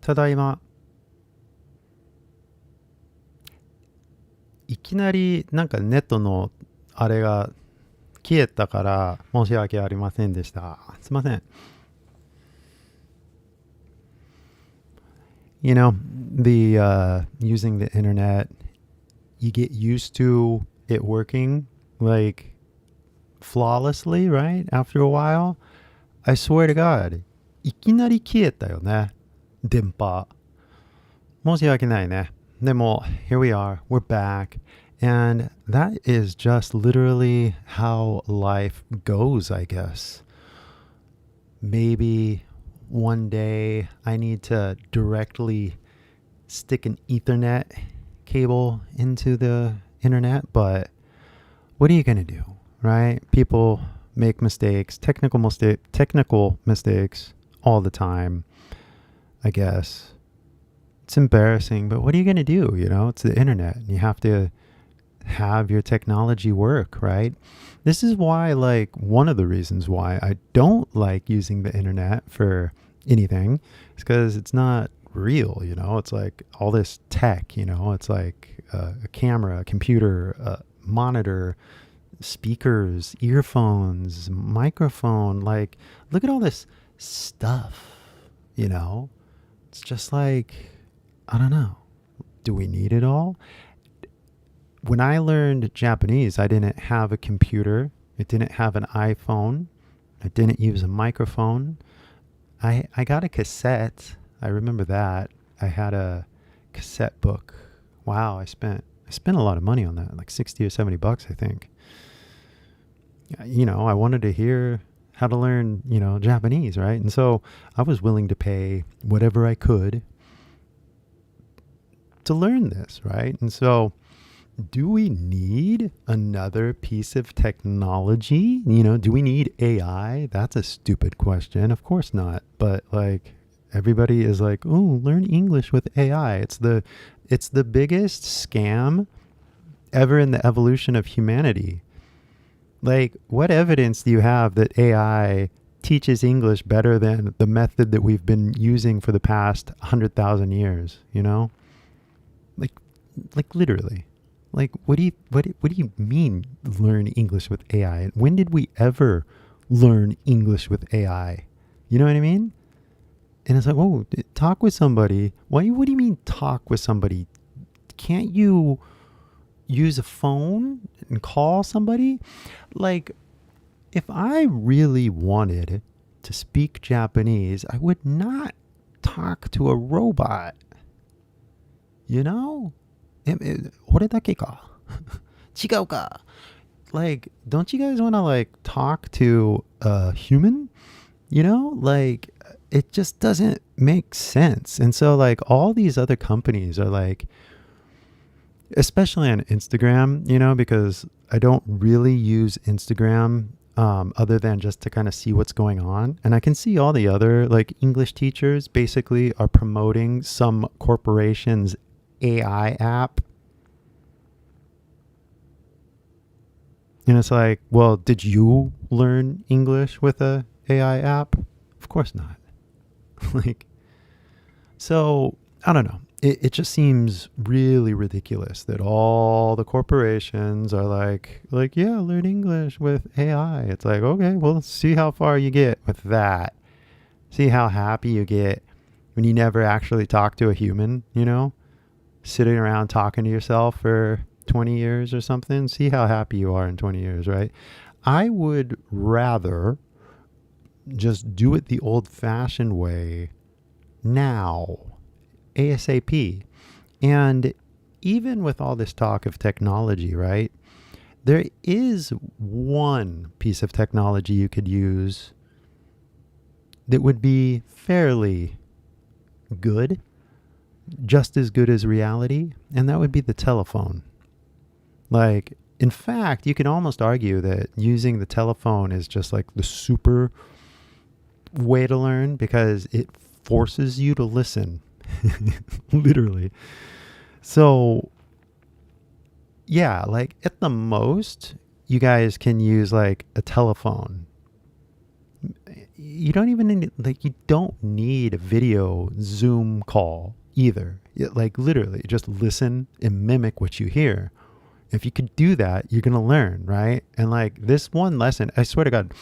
ただいま。いきなりなんかネットのあれが消えたから申し訳ありませんでした。すいません。You know, the using the internet, you get used to it working like flawlessly, right? After a while, I swear to God, いきなり消えたよね。電波。申し訳ないね。でも、here we are, we're back. And that is just literally how life goes, I guess. Maybe one day I need to directly stick an Ethernet cable into the internet, but what are you going to do, right? People make mistakes, technical mistakes all the time, I guess. It's embarrassing, but what are you going to do? You know, it's the internet. You have to have your technology work, right? This is why, like, one of the reasons why I don't like using the internet for anything is because it's not real, you know? It's like all this tech, you know? It's like a camera, a computer, a monitor, speakers, earphones, microphone. Like, look at all this stuff, you know? It's just like, I don't know. Do we need it all? When I learned Japanese, I didn't have a computer. It didn't have an iPhone. I didn't use a microphone. I got a cassette. I remember that. I had a cassette book. Wow, I spent a lot of money on that, like 60 or 70 bucks, I think. You know, I wanted to hear how to learn, you know, Japanese, right? And so I was willing to pay whatever I could to learn this, right? And so do we need another piece of technology? You know, do we need AI? That's a stupid question. Of course not. But like everybody is like, "Oh, learn English with AI." It's the biggest scam ever in the evolution of humanity. Like, what evidence do you have that AI teaches English better than the method that we've been using for the past 100,000 years, you know? Like literally. Like, what do you mean learn English with AI? When did we ever learn English with AI? You know what I mean? And it's like, oh, talk with somebody. What do you mean talk with somebody? Can't you use a phone and call somebody? Like, if I really wanted to speak Japanese, I would not talk to a robot. You know? 俺だけか違うか Like, don't you guys want to like talk to a human? You know, like it just doesn't make sense. And so like all these other companies are like, especially on Instagram, you know, because I don't really use Instagram other than just to kind of see what's going on. And I can see all the other like English teachers basically are promoting some corporation's AI app. And it's like, well, did you learn English with a AI app? Of course not. Like, so I don't know. It just seems really ridiculous that all the corporations are like, yeah, learn English with AI. It's like, okay, well, see how far you get with that. See how happy you get when you never actually talk to a human, you know? Sitting around talking to yourself for 20 years or something. See how happy you are in 20 years, right? I would rather just do it the old-fashioned way now, ASAP. And even with all this talk of technology, right? There is one piece of technology you could use that would be fairly good, just as good as reality, and that would be the telephone. Like, in fact, you can almost argue that using the telephone is just like the super way to learn because it forces you to listen, literally. So, yeah, like at the most, you guys can use like a telephone. you don't even need, like, you don't need a video Zoom call either. Like, literally, just listen and mimic what you hear. If you could do that, you're going to learn, right? And like this one lesson, I swear to God,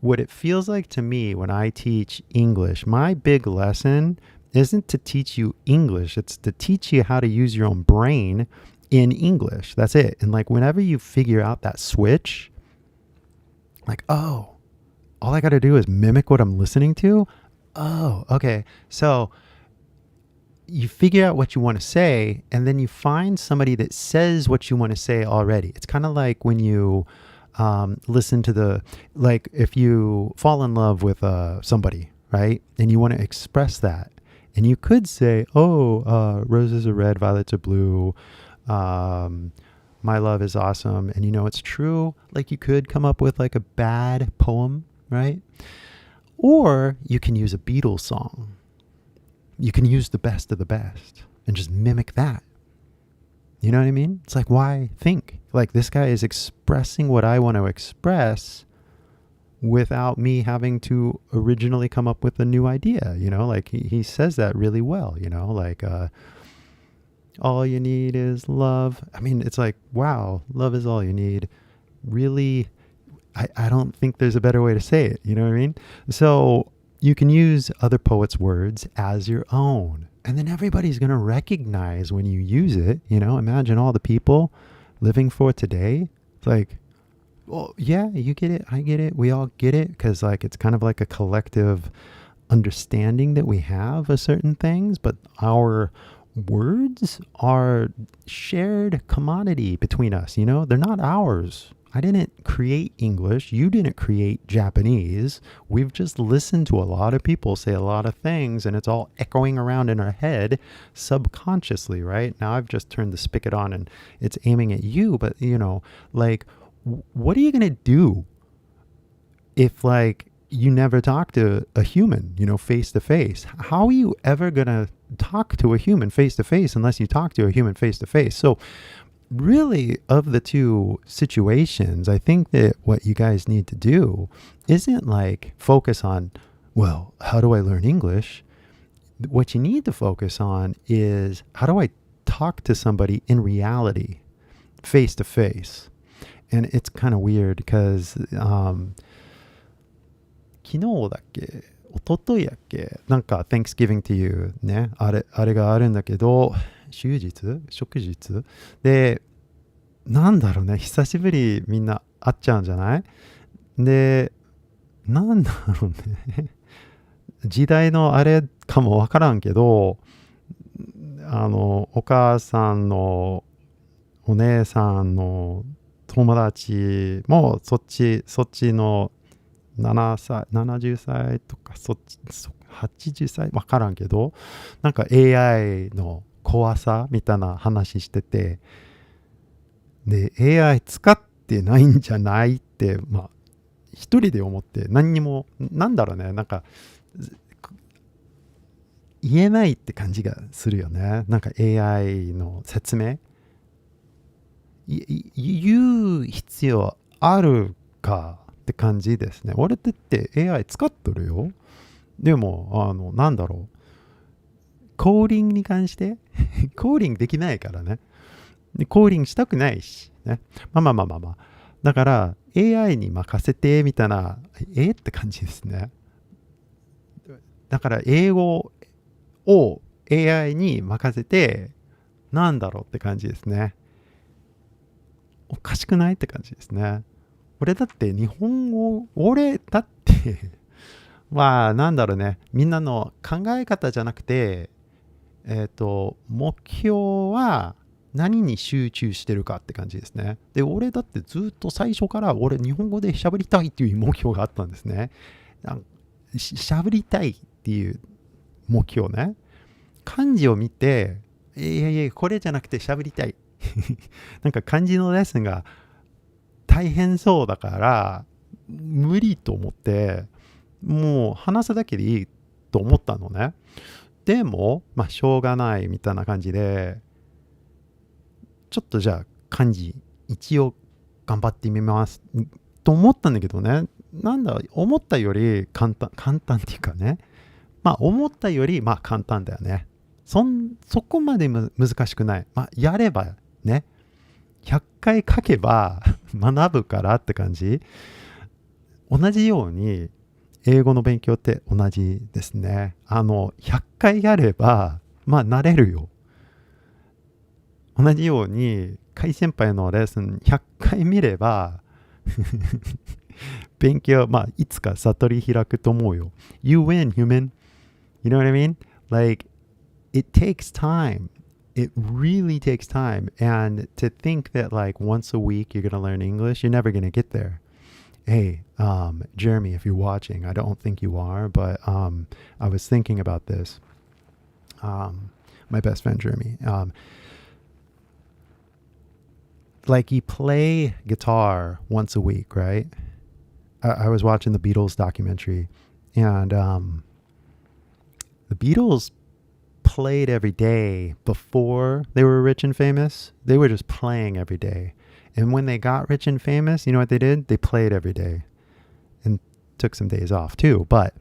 what it feels like to me when I teach English, my big lesson isn't to teach you English. It's to teach you how to use your own brain in English. That's it. And like whenever you figure out that switch, like, oh, all I got to do is mimic what I'm listening to. Oh, okay. So you figure out what you want to say, and then you find somebody that says what you want to say already. It's kind of like when you listen to like if you fall in love with somebody, right? And you want to express that. And you could say, oh, roses are red, violets are blue. My love is awesome. And you know, it's true. Like you could come up with like a bad poem, right? Or you can use a Beatles song. You can use the best of the best and just mimic that. You know what I mean? It's like, why think? Like this guy is expressing what I want to express without me having to originally come up with a new idea. You know, like he says that really well, you know, like all you need is love. I mean, it's like, wow, love is all you need. Really, I don't think there's a better way to say it. You know what I mean? So you can use other poets' words as your own. And then everybody's going to recognize when you use it. You know, imagine all the people living for today. It's like, well, yeah, you get it. I get it. We all get it. Because like, it's kind of like a collective understanding that we have of certain things. But our words are shared commodity between us. You know, they're not ours. I didn't create English. You didn't create Japanese. We've just listened to a lot of people say a lot of things, and it's all echoing around in our head subconsciously, right? Now I've just turned the spigot on and it's aiming at you, but you know, like, what are you going to do if like you never talk to a human, you know, face to face? How are you ever going to talk to a human face to face unless you talk to a human face to face? So really, of the two situations, I think that what you guys need to do isn't like focus on, well, how do I learn English? What you need to focus on is, how do I talk to somebody in reality, face to face? And it's kind of weird because 昨日だっけ一昨日だっけなんか Thanksgiving っていうね、あれがあるんだけど、祝日で、なんだろうね、久しぶりみんな会っちゃうんじゃない？で、なんだろうね、時代のあれかもわからんけど、お母さんのお姉さんの友達もそっちの70歳とか80歳わからんけど、なんか AI の怖さみたいな話してて、で AI 使ってないんじゃないって、まあ一人で思って、何にもなんだろうね、なんか言えないって感じがするよね。なんか AI の説明言う必要あるかって感じですね。俺って AI 使っとるよ。でもなんだろう、コーディングに関してコーディングできないからね。でコーディングしたくないしね。まあ。だから AI に任せてみたいな、って感じですね。だから英語を AI に任せてなんだろうって感じですね。おかしくないって感じですね。俺だってまあなんだろうね、みんなの考え方じゃなくて、目標は何に集中してるかって感じですね。で、俺だってずっと最初から俺日本語で喋りたいっていう目標があったんですね。喋りたいっていう目標ね。漢字を見て、いやこれじゃなくて喋りたい。なんか漢字のレッスンが大変そうだから無理と思って、もう話すだけでいいと思ったのね。でもまあしょうがないみたいな感じで、ちょっとじゃあ漢字一応頑張ってみますと思ったんだけどね、なんだ、思ったより簡単っていうかね。まあ思ったよりまあ簡単だよね。そこまで難しくない。まあやればね、100回書けば学ぶからって感じ。同じように英語の勉強って同じですね。100回やればまあ慣れるよ。同じように海先輩のレッスン100回見れば勉強、まあいつか悟り開くと思うよ。You win, human. You know what I mean? Like, it takes time. It really takes time. And to think that like once a week you're going to learn English, you're never going to get there. Hey, Jeremy, if you're watching, I don't think you are, but I was thinking about this. My best friend, Jeremy. Like you play guitar once a week, right? I was watching the Beatles documentary, and the Beatles played every day before they were rich and famous. They were just playing every day. And when they got rich and famous, you know what they did? They played every day and took some days off too. But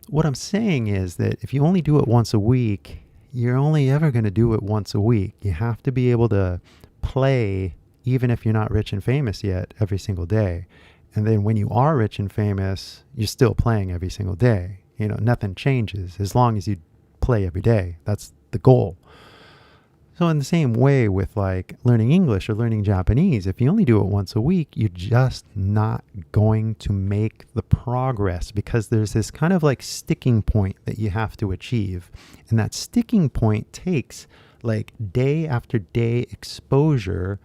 what I'm saying is that if you only do it once a week, you're only ever going to do it once a week. You have to be able to play, even if you're not rich and famous yet, every single day. And then when you are rich and famous, you're still playing every single day. You know, nothing changes as long as you play every day. That's the goal. So in the same way with like learning English or learning Japanese, if you only do it once a week, you're just not going to make the progress because there's this kind of like sticking point that you have to achieve. And that sticking point takes like day after day exposure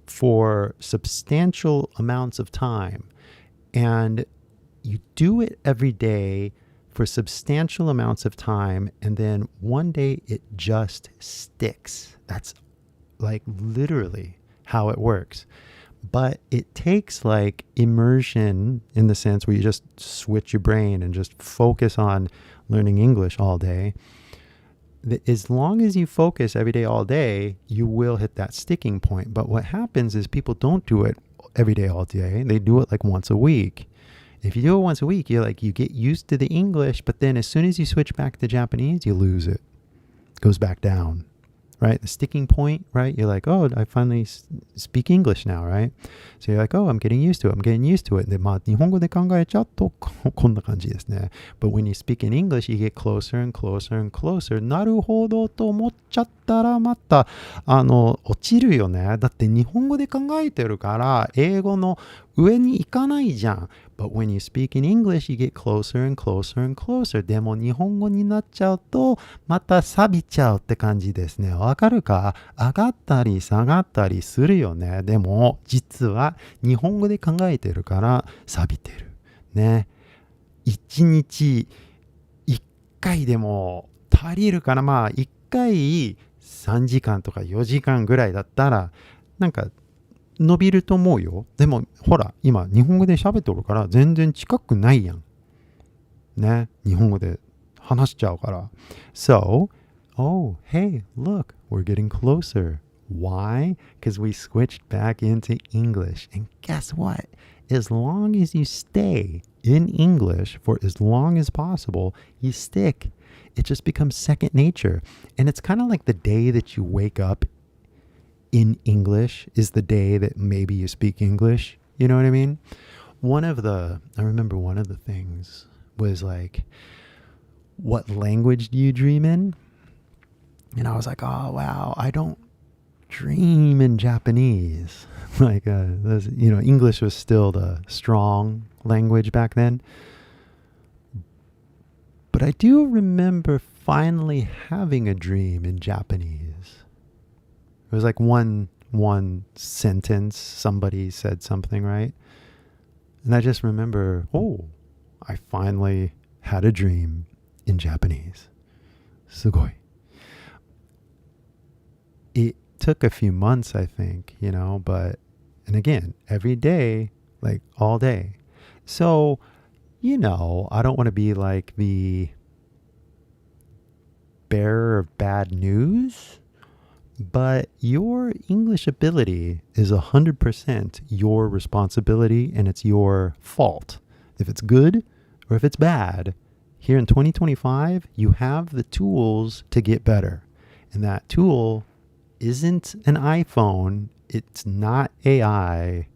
for substantial amounts of time. And you do it every day for substantial amounts of time, and then one day it just sticks. That's like literally how it works. But it takes like immersion in the sense where you just switch your brain and just focus on learning English all day. As long as you focus every day all day, you will hit that sticking point. But what happens is people don't do it every day all day. They do it like once a week. If you do it once a week, you get used to the English, but then as soon as you switch back to Japanese, you lose it. It goes back down, right? The sticking point, right? You're like, oh, I finally speak English now, right? So you're like, oh, I'm getting used to it. I'm getting used to it. で、まあ、日本語で考えちゃうとこんな感じですね。But when you speak in English, you get closer and closer and closer. なるほどと思っちゃったらまた、落ちるよね。だって日本語で考えてるから、英語の上に行かないじゃん。But when you speak in English, you get closer and closer and closer. でも日本語になっちゃうと、また錆びちゃうって感じですね。わかるか？上がったり下がったりするよね。でも、実は日本語で考えてるから錆びてる。ね。1日1回でも足りるかな。まあ、1回3時間とか4時間ぐらいだったら、なんか、伸びると思うよ。でも、ほら、今、日本語で喋っとるから、全然近くないやん。ね。日本語で話しちゃうから。So, oh, hey, look, we're getting closer. Why? Because we switched back into English. And guess what? As long as you stay in English for as long as possible, you stick. It just becomes second nature. And it's kind of like the day that you wake up in English is the day that maybe you speak English. You know what I mean? I remember one of the things was like, what language do you dream in? And I was like, oh, wow, I don't dream in Japanese. Like, English was still the strong language back then. But I do remember finally having a dream in Japanese. It was like one sentence, somebody said something, right? And I just remember, oh, I finally had a dream in Japanese. Sugoi. It took a few months, I think, and again, every day, like all day. So, I don't want to be like the bearer of bad news, But your English ability is 100% your responsibility and it's your fault. If it's good or if it's bad, here in 2025, you have the tools to get better. And that tool isn't an iPhone. It's not AI.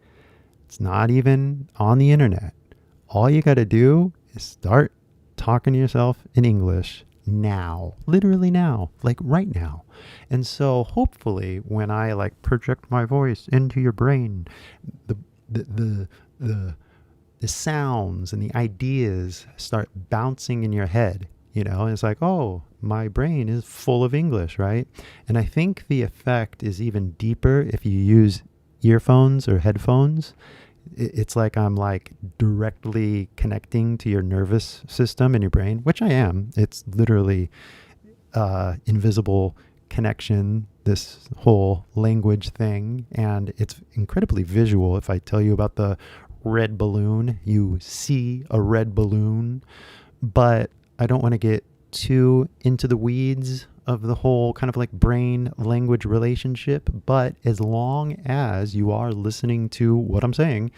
It's not even on the internet. All you got to do is start talking to yourself in English now, literally now, like right now. And so hopefully when I like project my voice into your brain, the the the the sounds and the ideas start bouncing in your head. You know, it's like, oh, my brain is full of English, right? And I think the effect is even deeper if you use earphones or headphones. It's like I'm like directly connecting to your nervous system in your brain, which I am. It's literally invisible connection, this whole language thing. And it's incredibly visual. If I tell you about the red balloon, you see a red balloon. But I don't want to get too into the weeds of the whole kind of like brain language relationship. But as long as you are listening to what I'm saying,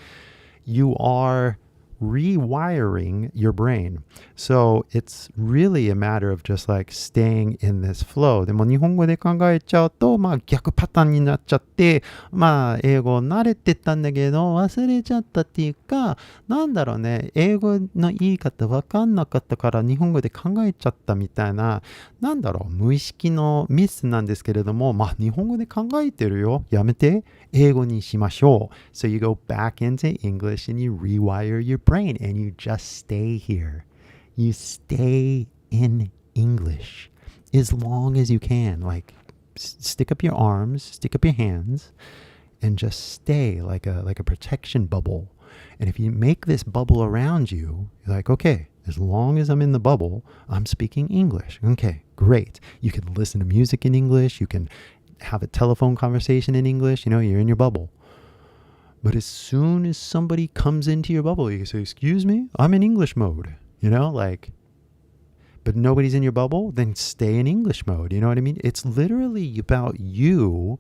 you are rewiring your brain. So it's really a matter of just like staying in this flow. でも日本語で考えちゃうと、逆パターンになっちゃって、英語慣れてたんだけど忘れちゃったっていうか、なんだろうね、英語の言い方わかんなかったから日本語で考えちゃったみたいな、なんだろう、無意識のミスなんですけれども、日本語で考えてるよ。やめて。英語にしましょう。So you go back into English and you rewire your brain and you just stay here. You stay in English as long as you can. Like stick up your arms, stick up your hands, and just stay like a protection bubble. And if you make this bubble around you, you're like, okay, as long as I'm in the bubble, I'm speaking English. Okay, great. You can listen to music in English. You can have a telephone conversation in English. You know, you're in your bubble. But as soon as somebody comes into your bubble, you can say, excuse me, I'm in English mode. You know, like, but nobody's in your bubble, then stay in English mode. You know what I mean? It's literally about you,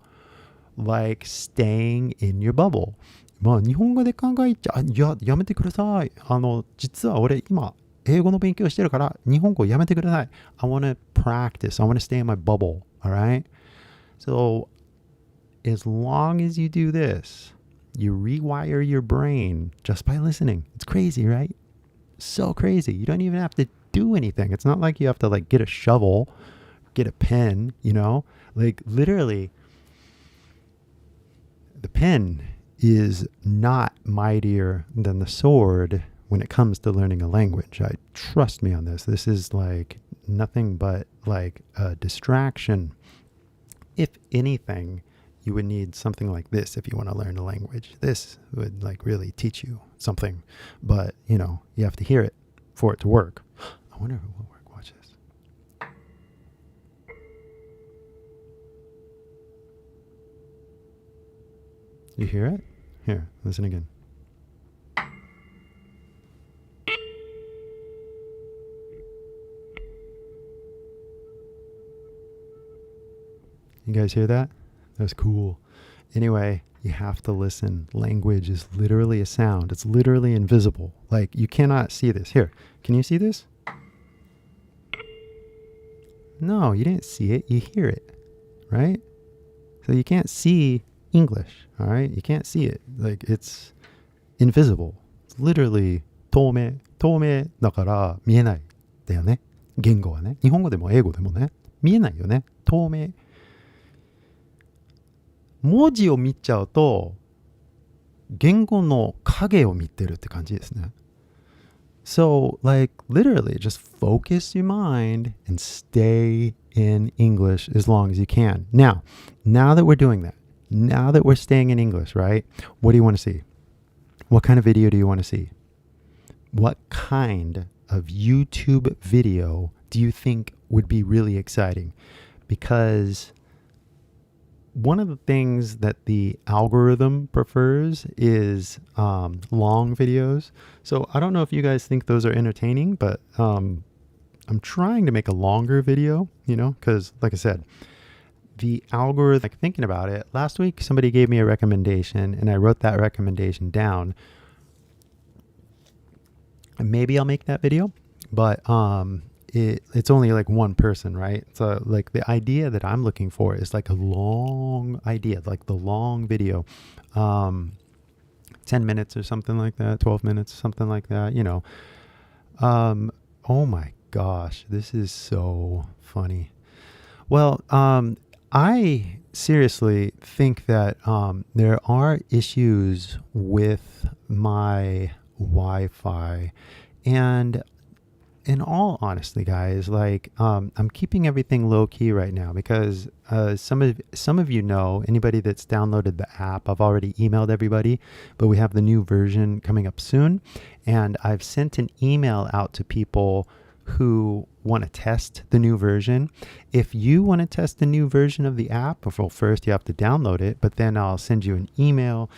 like, staying in your bubble. 日本語で考えちゃ、やめてください。実は俺今、英語の勉強してるから、日本語やめてください。I want to practice. I want to stay in my bubble. All right? So, as long as you do this, you rewire your brain just by listening. It's crazy, right? So crazy. You don't even have to do anything. It's not like you have to like get a shovel, get a pen, you know? Like literally, the pen is not mightier than the sword when it comes to learning a language. Trust me on this. This is like nothing but like a distraction. If anything, you would need something like this if you want to learn a language. This would like really teach you something, but you know, you have to hear it for it to work. I wonder if it will work. Watch this. You hear it? Here, listen again. You guys hear that? That's cool. Anyway, you have to listen. Language is literally a sound. It's literally invisible. Like you cannot see this. Here, can you see this? No, you didn't see it. You hear it, right? So you can't see English, all right? You can't see it. Like it's invisible. It's literally 透明。透明だから見えない。だよね。言語はね。日本語でも英語でもね。見えないよね。透明。文字を見ちゃうと言語の影を見てるって感じですね。So, like, literally, just focus your mind and stay in English as long as you can. Now that we're doing that, now that we're staying in English, right? What do you want to see? What kind of video do you want to see? What kind of YouTube video do you think would be really exciting? Because one of the things that the algorithm prefers is long videos. So I don't know if you guys think those are entertaining, but I'm trying to make a longer video, you know, because like I said, the algorithm, like thinking about it, last week somebody gave me a recommendation and I wrote that recommendation down. And maybe I'll make that video, but it's only like one person, right? So like the idea that I'm looking for is like a long idea, like the long video, 10 minutes or something like that, 12 minutes, something like that, you know. Oh my gosh, this is so funny. Well, I seriously think that there are issues with my Wi-Fi, and in all honesty, guys, like I'm keeping everything low key right now because some of you know, anybody that's downloaded the app, I've already emailed everybody, but we have the new version coming up soon, and I've sent an email out to people who want to test the new version. If you want to test the new version of the app, well, first you have to download it, but then I'll send you an email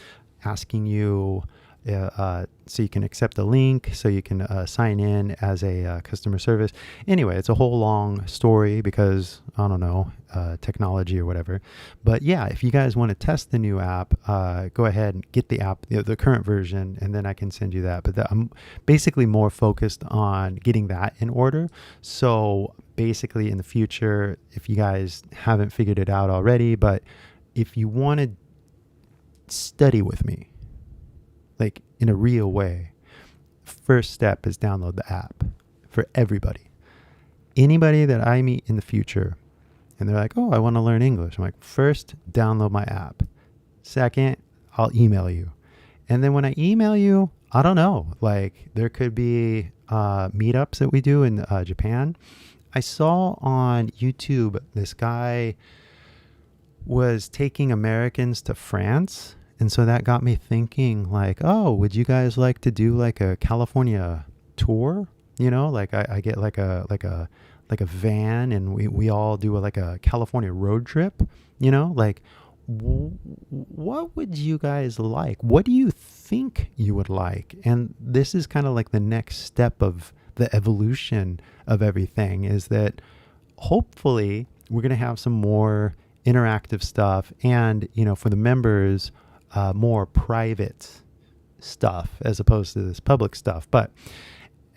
asking you so you can accept the link, so you can sign in as a customer service. Anyway, it's a whole long story because, I don't know, technology or whatever. But yeah, if you guys want to test the new app, go ahead and get the app, the current version, and then I can send you that. But I'm basically more focused on getting that in order. So basically in the future, if you guys haven't figured it out already, but if you want to study with me, like in a real way, first step is download the app for everybody. Anybody that I meet in the future and they're like, oh, I want to learn English. I'm like, first, download my app. Second, I'll email you. And then when I email you, I don't know, like there could be meetups that we do in Japan. I saw on YouTube, this guy was taking Americans to France. And so that got me thinking like, oh, would you guys like to do like a California tour? You know, like I get like a van and we all do like a California road trip, you know, like what would you guys like? What do you think you would like? And this is kind of like the next step of the evolution of everything, is that hopefully we're going to have some more interactive stuff and, you know, for the members, more private stuff as opposed to this public stuff. But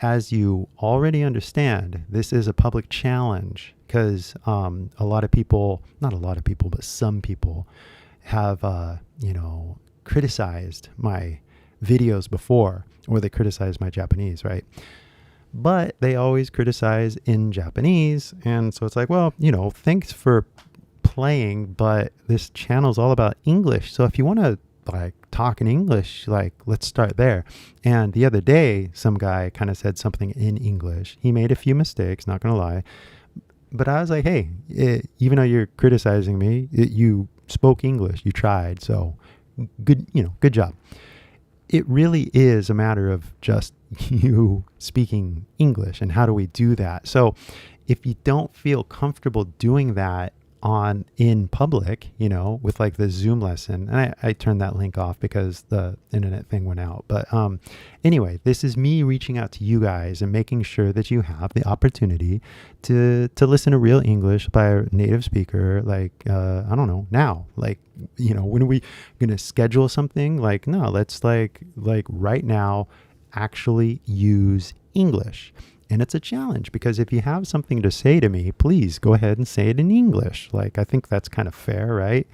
as you already understand, this is a public challenge because a lot of people, not a lot of people, but some people have, you know, criticized my videos before, or they criticized my Japanese, right? But they always criticize in Japanese. And so it's like, well, you know, thanks for playing, but this channel is all about English. So if you want to like talk in English, like let's start there. And the other day, some guy kind of said something in English. He made a few mistakes, not gonna lie. But I was like, hey, even though you're criticizing me, you spoke English, you tried. So good, you know, good job. It really is a matter of just you speaking English, and how do we do that? So if you don't feel comfortable doing that in public, you know, with like the Zoom lesson, and I turned that link off because the internet thing went out. But anyway, this is me reaching out to you guys and making sure that you have the opportunity to listen to real English by a native speaker. Like, I don't know, now, like, you know, when are we going to schedule something? Like, no, let's like right now, actually use English. And it's a challenge because if you have something to say to me, please go ahead and say it in English. Like, I think that's kind of fair, right?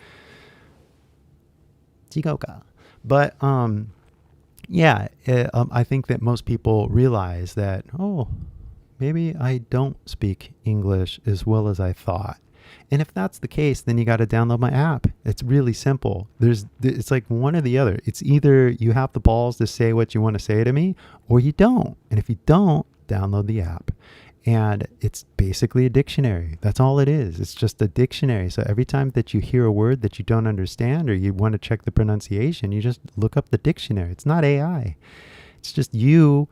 But yeah, I think that most people realize that, oh, maybe I don't speak English as well as I thought. And if that's the case, then you got to download my app. It's really simple. It's like one or the other. It's either you have the balls to say what you want to say to me, or you don't. And if you don't, download the app. And it's basically a dictionary. That's all it is. It's just a dictionary. So every time that you hear a word that you don't understand, or you want to check the pronunciation, you just look up the dictionary. It's not AI. It's just you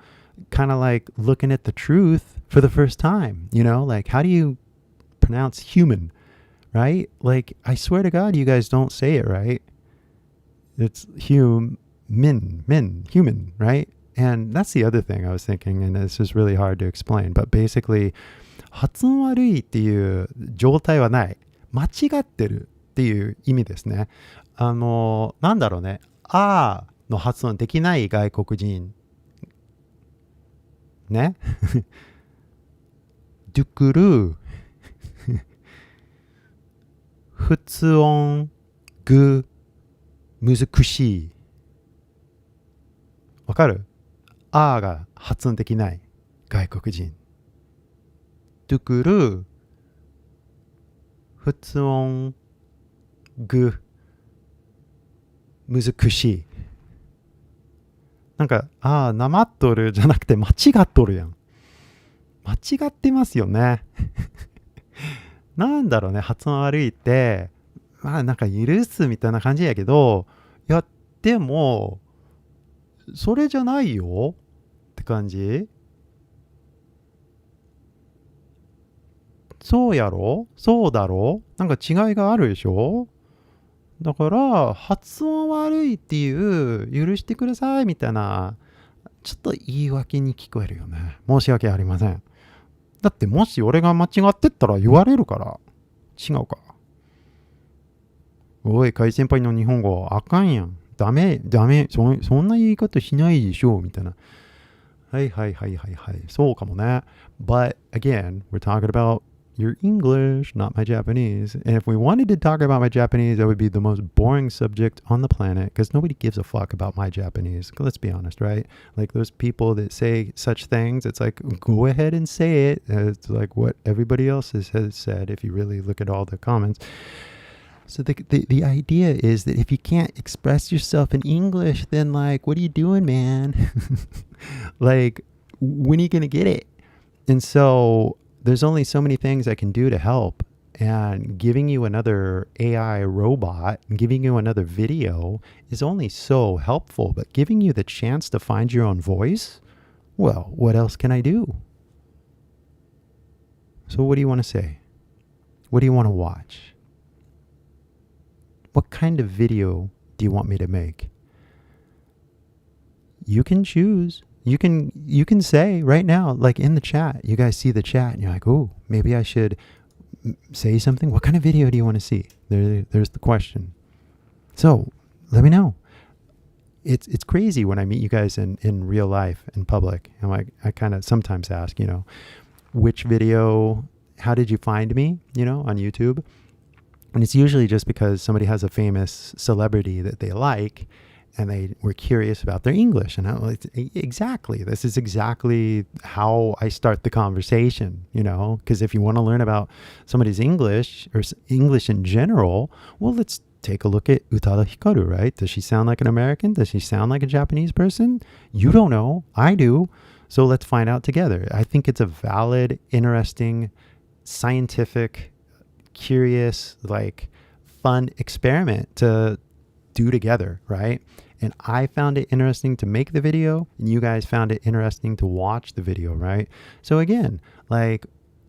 kind of like looking at the truth for the first time. You know, like, how do you pronounce human, right? Like, I swear to God, you guys don't say it right. It's human, right? And that's the other thing I was thinking, and this is really hard to explain, but basically, 発音悪いっていう状態はない。間違ってるっていう意味ですね。なんだろうね。あーの発音できない外国人。ね。ドゥクル、発音、ぐ、難しい。わかる？あーが発音できない外国人。ドゥクル、発音、ぐ、難しい。なんか、なまっとるじゃなくて間違っとるやん。間違ってますよね。なんだろうね、発音悪いって、まあなんか許すみたいな感じやけど、いや、でも、それじゃないよって感じ。そうやろ？そうだろ？なんか違いがあるでしょ？だから発音悪いっていう許してくださいみたいなちょっと言い訳に聞こえるよね。申し訳ありません。だってもし俺が間違ってったら言われるから。違うか。おい、海先輩の日本語あかんやん。ダメ、そんな言い方しないでしょみたいな。はいはいはいはいはい。そうかもね。But again, we're talking about your English, not my Japanese. And if we wanted to talk about my Japanese, that would be the most boring subject on the planet because nobody gives a fuck about my Japanese. Let's be honest, right? Like those people that say such things, it's like, go ahead and say it. It's like what everybody else has said if you really look at all the comments. So the idea is that if you can't express yourself in English, then like, what are you doing, man? Like, when are you going to get it? And so there's only so many things I can do to help. And giving you another AI robot and giving you another video is only so helpful. But giving you the chance to find your own voice, well, what else can I do? So what do you want to say? What do you want to watch? What kind of video do you want me to make? You can choose. You can say right now, like in the chat, you guys see the chat and you're like, oh, maybe I should say something. What kind of video do you want to see? There's the question. So let me know. It's crazy when I meet you guys in real life, in public. And like, I kind of sometimes ask, which video, how did you find me, on YouTube? And it's usually just because somebody has a famous celebrity that they like and they were curious about their English. And I'm like, exactly, this is exactly how I start the conversation, because if you want to learn about somebody's English or English in general, well, let's take a look at Utada Hikaru, right? Does she sound like an American? Does she sound like a Japanese person? You don't know. I do. So let's find out together. I think it's a valid, interesting, scientific, curious, like fun experiment to do together, right? And I found it interesting to make the video and you guys found it interesting to watch the video, right? So again, like,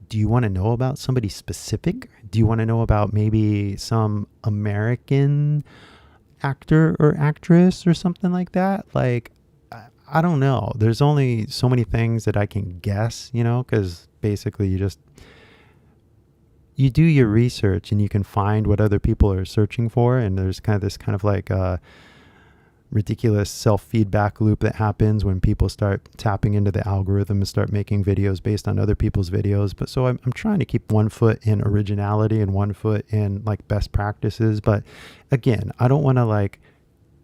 do you want to know about somebody specific? Do you want to know about maybe some American actor or actress or something like that? Like, I don't know. There's only so many things that I can guess, because basically you do your research and you can find what other people are searching for. And there's this kind of like ridiculous self-feedback loop that happens when people start tapping into the algorithm and start making videos based on other people's videos. But so I'm trying to keep one foot in originality and one foot in like best practices. But again, I don't want to like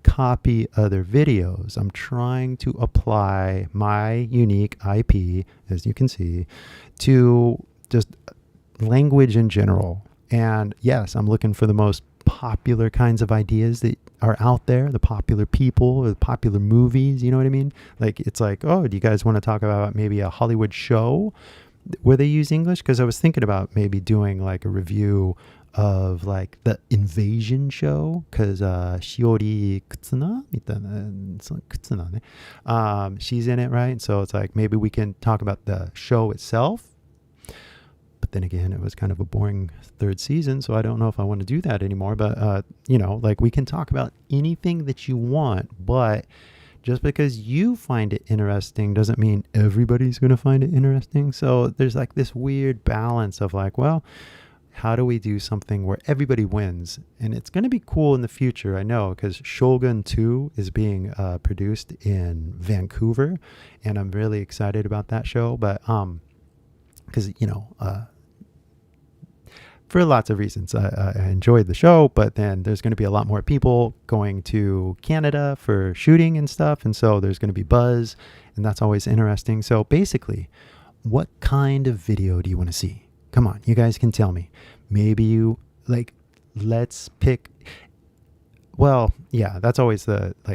copy other videos. I'm trying to apply my unique IP, as you can see, to just language in general. And yes, I'm looking for the most popular kinds of ideas that are out there, the popular people or the popular movies, you know what I mean? Like, it's like, oh, do you guys want to talk about maybe a Hollywood show where they use English? Because I was thinking about maybe doing like a review of like the Invasion show, because Shiori Kutsuna, she's in it, right? So it's like maybe we can talk about the show itself. But then again, it was kind of a boring third season, so I don't know if I want to do that anymore. But, like we can talk about anything that you want, but just because you find it interesting doesn't mean everybody's going to find it interesting. So there's like this weird balance of like, well, how do we do something where everybody wins? And it's going to be cool in the future, I know, because Shogun 2 is being produced in Vancouver, and I'm really excited about that show. But because for lots of reasons, I enjoyed the show, but then there's going to be a lot more people going to Canada for shooting and stuff, and so there's going to be buzz, and that's always interesting. So basically, what kind of video do you want to see? Come on, you guys can tell me. Maybe you let's pick. Well, yeah, that's always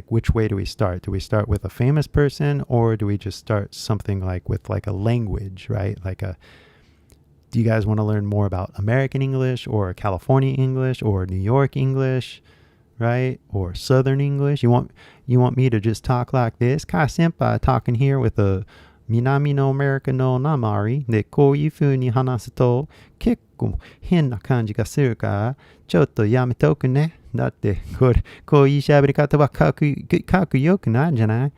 which way do we start? Do we start with a famous person, or do we just start something with a language, right? Do you guys want to learn more about American English or California English or New York English, right? Or Southern English? You want me to just talk like this? Kai Senpai talking here with a 南のアメリカの訛りでこういう風に話すと結構変な感じがするからちょっとやめとくね。だってこういう喋り方はかっこよくないんじゃない？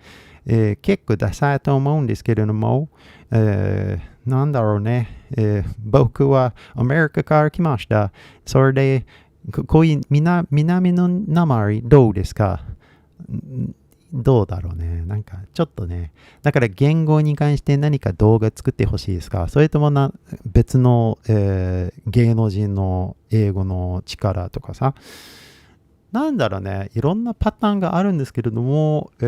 結構ダサいと思うんですけれども、なんだろうね、僕はアメリカから来ました。それでこういう南の訛りどうですか？どうだろうね。ちょっとね。だから言語に関して何か動画作ってほしいですか？それとも別の、芸能人の英語の力とかさ。なんだろうね。いろんなパターンがあるんですけれども、こ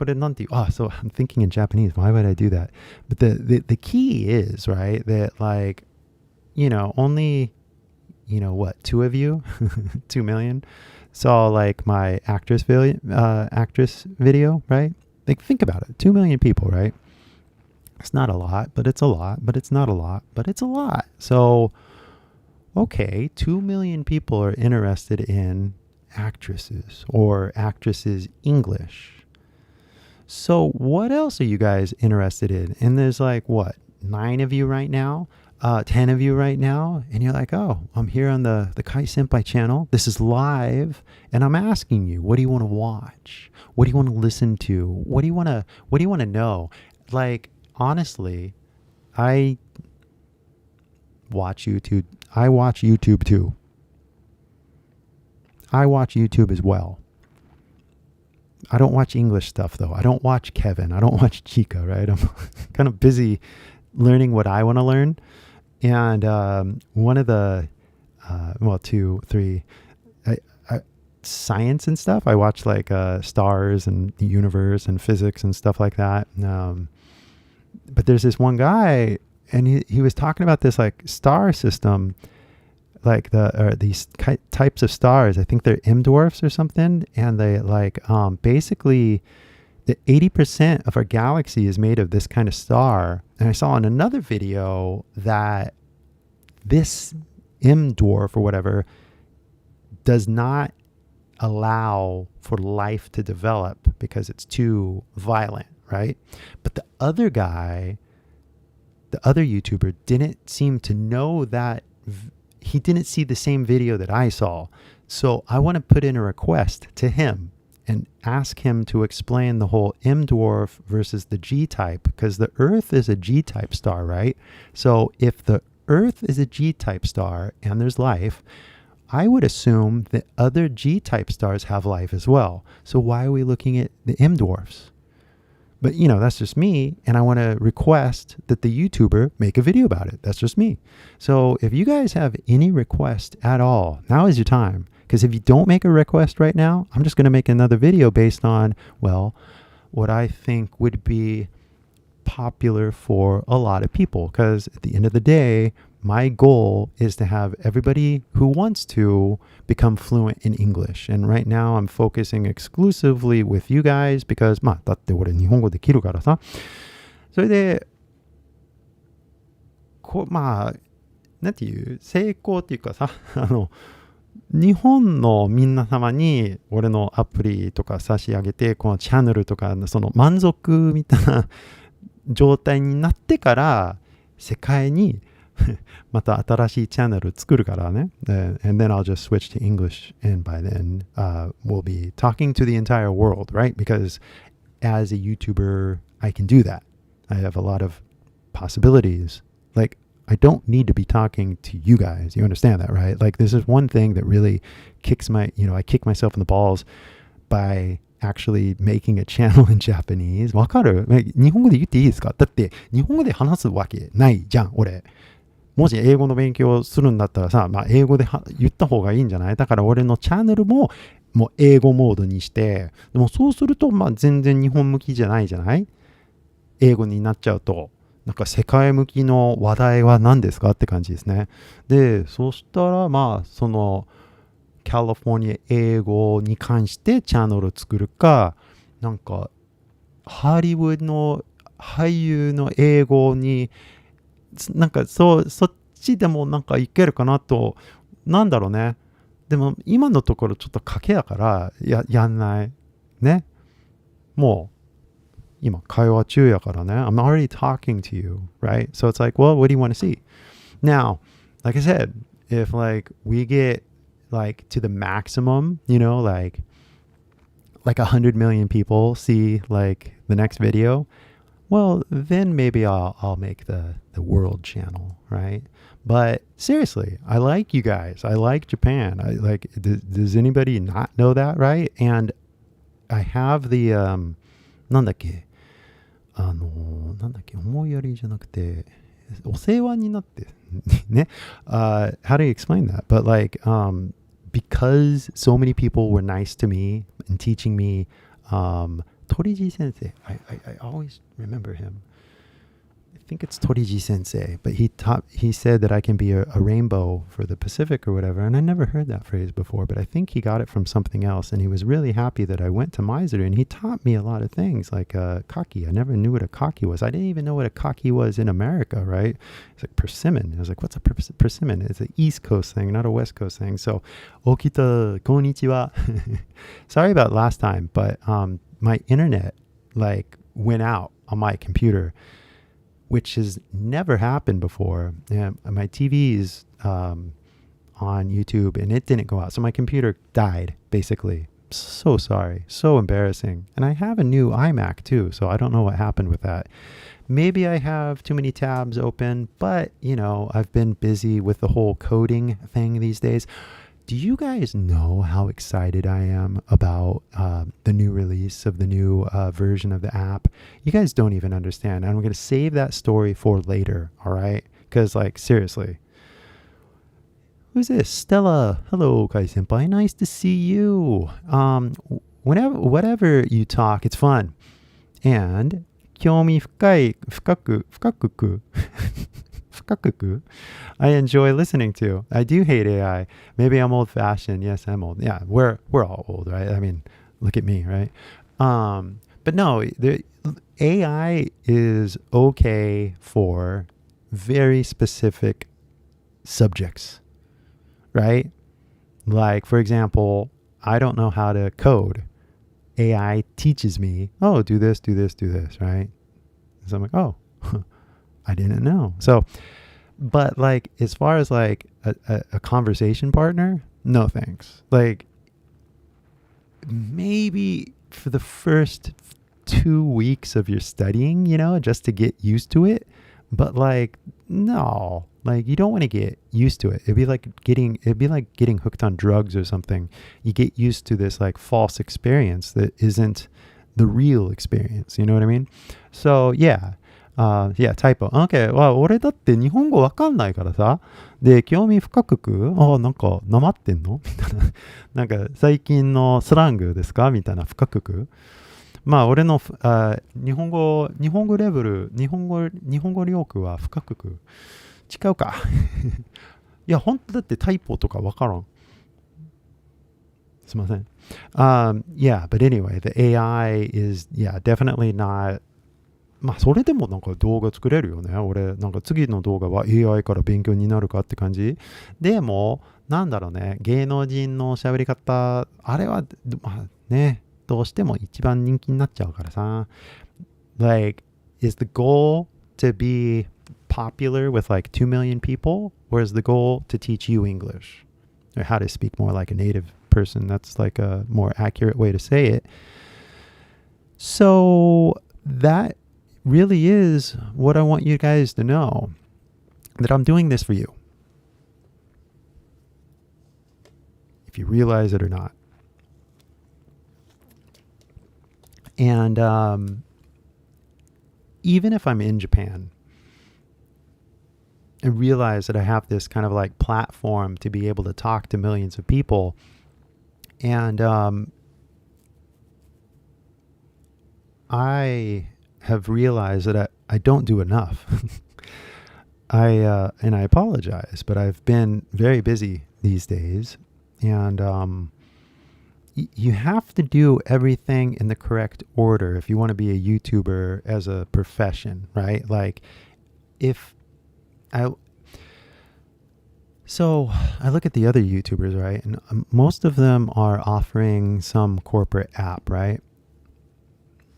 れなんていう、so I'm thinking in Japanese. Why would I do that? But the key is, right, that only what, 2 of you, 2 million saw my actress video, right? Think about it. 2 million people, right? It's not a lot, but it's a lot, but it's not a lot, but it's a lot. So, okay, 2 million people are interested in actresses or actresses English. So what else are you guys interested in? And there's 9 of you right now? 10 of you right now, and you're like, oh, I'm here on the Kai Senpai channel. This is live, and I'm asking you, what do you want to watch? What do you want to listen to? What do you want to know? Honestly, I watch YouTube. I watch YouTube too. I watch YouTube as well. I don't watch English stuff though. I don't watch Kevin. I don't watch Chica, right? I'm kind of busy learning what I want to learn. And one of the, 2, 3, science and stuff. I watch stars and the universe and physics and stuff like that. But there's this one guy, and he was talking about this star system, these types of stars. I think they're M dwarfs or something, and they basically the 80% of our galaxy is made of this kind of star. And I saw in another video that this M dwarf or whatever does not allow for life to develop because it's too violent, right? But the other guy, the other YouTuber, didn't seem to know that. He didn't see the same video that I saw. So I want to put in a request to him and ask him to explain the whole M dwarf versus the G type, because the Earth is a G type star, right? So if the Earth is a G type star and there's life, I would assume that other G type stars have life as well. So why are we looking at the M dwarfs? But that's just me, and I want to request that the YouTuber make a video about it. That's just me. So if you guys have any request at all, now is your time. Because if you don't make a request right now, I'm just going to make another video based on, what I think would be popular for a lot of people. Because at the end of the day, my goal is to have everybody who wants to become fluent in English. And right now I'm focusing exclusively with you guys because, だって俺日本語できるからさ。それで、なんていう成功っていうかさ、日本のみんな様に俺のアプリとか差し上げて、このチャンネルとかその満足みたいな状態になってから世界にまた新しいチャンネル作るからね。And then I'll just switch to English, and by then we'll be talking to the entire world, right? Because as a YouTuber, I can do that. I have a lot of possibilities. Like, I don't need to be talking to you guys. You understand that, right? Like, this is one thing that really kicks I kick myself in the balls by actually making a channel in Japanese. わかる？日本語で言っていいですか？だって日本語で話すわけないじゃん、俺。もし英語の勉強するんだったらさ、英語で言った方がいいんじゃない？だから俺のチャンネルももう英語モードにして、でもそうすると全然日本向きじゃないじゃない？英語になっちゃうと、なんか世界向きの話題は何ですかって感じですね。で、そしたらそのカリフォルニア英語に関してチャンネルを作るか、なんかハリウッドの俳優の英語になんかそっちでもなんかいけるかなと、なんだろうね。でも今のところちょっと賭けだからやんないね。もう今会話中やからね。I'm already talking to you, right? So it's like, well, what do you want to see? Now, like I said, if like we get like to the maximum, like 100 million people see like the next video, well, then maybe I'll make the world channel, right? But seriously, I like you guys. I like Japan. I like. Does anybody not know that, right? And I have the なんだっけ思いやりじゃなくてお世話になってね。How do you explain that? But like because so many people were nice to me and teaching me, Toriji Sensei. I always remember him. I think it's Toriji Sensei, but he said that I can be a rainbow for the Pacific or whatever, and I never heard that phrase before, but I think he got it from something else, and he was really happy that I went to Maizuru, and he taught me a lot of things, like kaki. I never knew what a kaki was. I didn't even know what a kaki was in America, right? It's like persimmon. I was like, what's a persimmon? It's an East Coast thing, not a West Coast thing. So, okita, konnichiwa. Sorry about last time, but my internet like went out on my computer, which has never happened before. Yeah, my TV's on YouTube and it didn't go out. So my computer died, basically. So sorry. So embarrassing. And I have a new iMac too, so I don't know what happened with that. Maybe I have too many tabs open, but, I've been busy with the whole coding thing these days. Do you guys know how excited I am about the new release of the new version of the app? You guys don't even understand. And I'm going to save that story for later, all right? Because, like, seriously. Who's this? Stella. Hello, Kai-senpai. Nice to see you. Whatever you talk, it's fun. And, 興味深く I enjoy listening to. I do hate AI. Maybe I'm old-fashioned. Yes, I'm old. Yeah, we're all old, right? I mean, look at me, right? But no, the AI is okay for very specific subjects, right? Like, for example, I don't know how to code. AI teaches me, oh, do this, right? So I'm like, oh, I didn't know. So, but like, as far as like a conversation partner, no thanks. Like, maybe for the first 2 weeks of your studying, just to get used to it. But like, no, like you don't want to get used to it. It'd be like getting hooked on drugs or something. You get used to this like false experience that isn't the real experience. You know what I mean? So yeah. Yeah, タイプ。OK。俺だって日本語わかんないからさ。で、興味深く、なんか、なまってんのみたいな。なんか、最近のスラングですかみたいな、深く。俺の日本語レベル、日本語力は深く。違うか。いや、本当だってタイプとかわからん。すいません。Yeah, but anyway, the AI is, yeah, definitely not. それでもなんか動画作れるよね。俺なんか次の動画は AI から勉強になるかって感じ。でもなんだろうね、芸能人の喋り方、あれはね、どうしても一番人気になっちゃうからさ。Like, is the goal to be popular with like 2 million people, or is the goal to teach you English or how to speak more like a native person? That's like a more accurate way to say it. So that really is what I want you guys to know, that I'm doing this for you. If you realize it or not. And even if I'm in Japan, I realize that I have this kind of like platform to be able to talk to millions of people. And I have realized that I don't do enough. And I apologize, but I've been very busy these days. And you have to do everything in the correct order if you want to be a YouTuber as a profession, right? Like So I look at the other YouTubers, right? And most of them are offering some corporate app, right?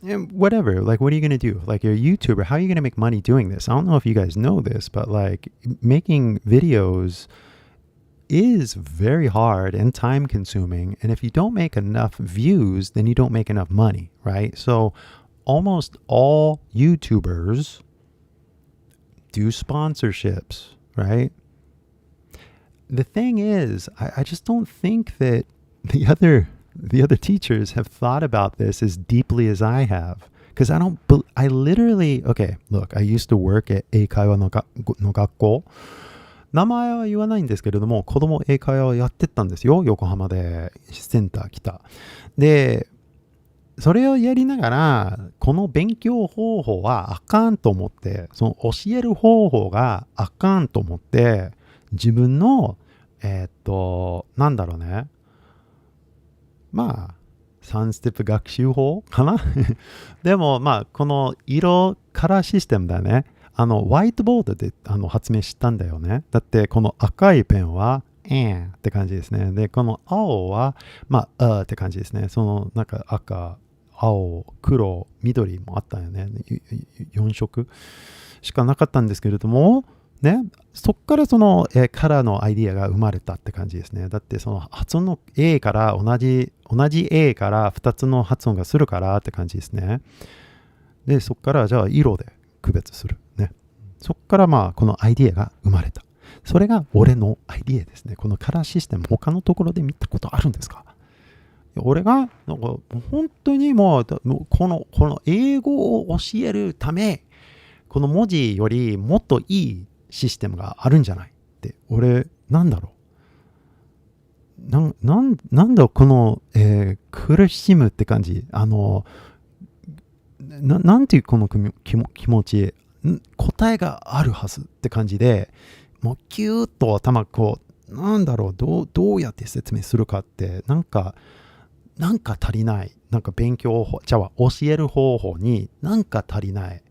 And whatever, like, what are you going to do? Like, you're a YouTuber, how are you going to make money doing this? I don't know if you guys know this, but like making videos is very hard and time consuming. And if you don't make enough views, then you don't make enough money, right? So almost all YouTubers do sponsorships, right? The thing is, I just don't think that the other teachers have thought about this as deeply as I have. Because I literally, okay, look, I used to work at 英会話の学校。名前は言わないんですけれども、子供英会話をやってったんですよ。横浜でセンター来た。で、それをやりながら、この勉強方法はあかんと思って、その教える方法があかんと思って、自分の、なんだろうね。まあ、3ステップ学習法かなでも、まあ、この色カラーシステムだね。ホワイトボードで発明したんだよね。だってこの赤いペンはって感じですね。で、この青はまあって感じですね。そのなんか赤、青、黒、緑もあったよね。4色しかなかったんですけれども、ね、そっからそのカラーのアイディアが生まれたって感じですね。だってその発音の A から同じ A から2つの発音がするからって感じですね。で、そっからじゃあ色で区別する。ね。そっからまあこのアイディアが生まれた。それが俺のアイディアですね。このカラーシステム、他のところで見たことあるんですか？俺がなんか本当にもうこの英語を教えるため、この文字よりもっといいシステムがあるんじゃないって、俺なんだろう、なんだこの、苦しむって感じ、なんていうこの気持ち、答えがあるはずって感じで、もうキューッと頭こう、なんだろう、どうやって説明するかって、なんか足りない。なんか勉強法、教える方法になんか足りない。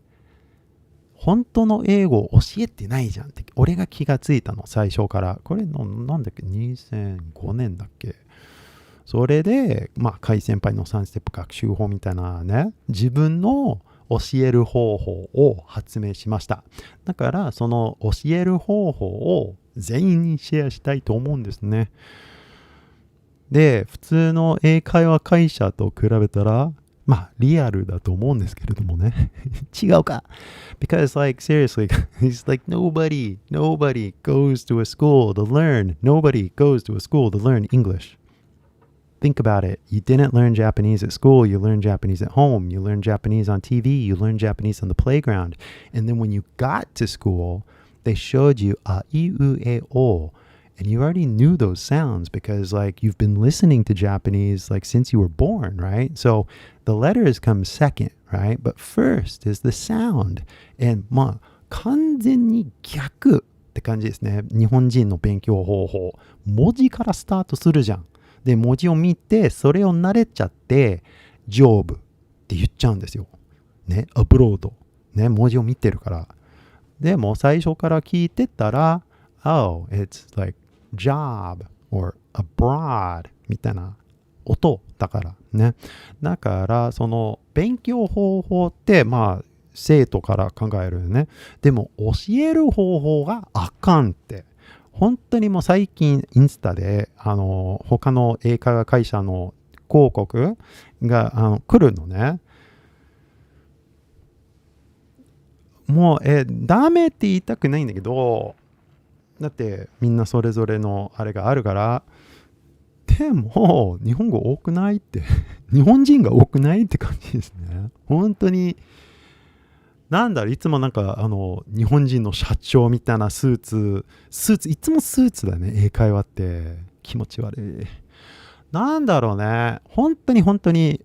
本当の英語を教えてないじゃんって、俺が気がついたの、最初から。これなんだっけ、2005年だっけ。それで、まあ、海先輩の3ステップ学習法みたいなね、自分の教える方法を発明しました。だから、その教える方法を全員にシェアしたいと思うんですね。で、普通の英会話会社と比べたら、まあ、リアルだと思うんですけれどもね。違うか。Because, like, seriously, it's like nobody goes to a school to learn. Nobody goes to a school to learn English. Think about it. You didn't learn Japanese at school. You learned Japanese at home. You learned Japanese on TV. You learned Japanese on the playground. And then when you got to school, they showed you a, I, U, E, O. And you already knew those sounds because like you've been listening to Japanese like since you were born, right? So the letters come second, right? But first is the sound. And まあ完全に逆って感じですね。日本人の勉強方法。文字からスタートするじゃん。で、文字を見て、それを慣れちゃって、上部って言っちゃうんですよ。ね、アップロード。ね、文字を見てるから。でも最初から聞いてたら、Oh, it's like job or abroad みたいな音だからね。だからその勉強方法ってまあ生徒から考えるよね。でも教える方法があかんって。本当にもう最近インスタで他の英会話会社の広告が来るのね。もう、ダメって言いたくないんだけど、だってみんなそれぞれのあれがあるから、でも、日本語多くないって、日本人が多くないって感じですね。本当に、なんだろう、いつもなんか、日本人の社長みたいなスーツ、いつもスーツだね、英会話って。気持ち悪い。なんだろうね、本当に、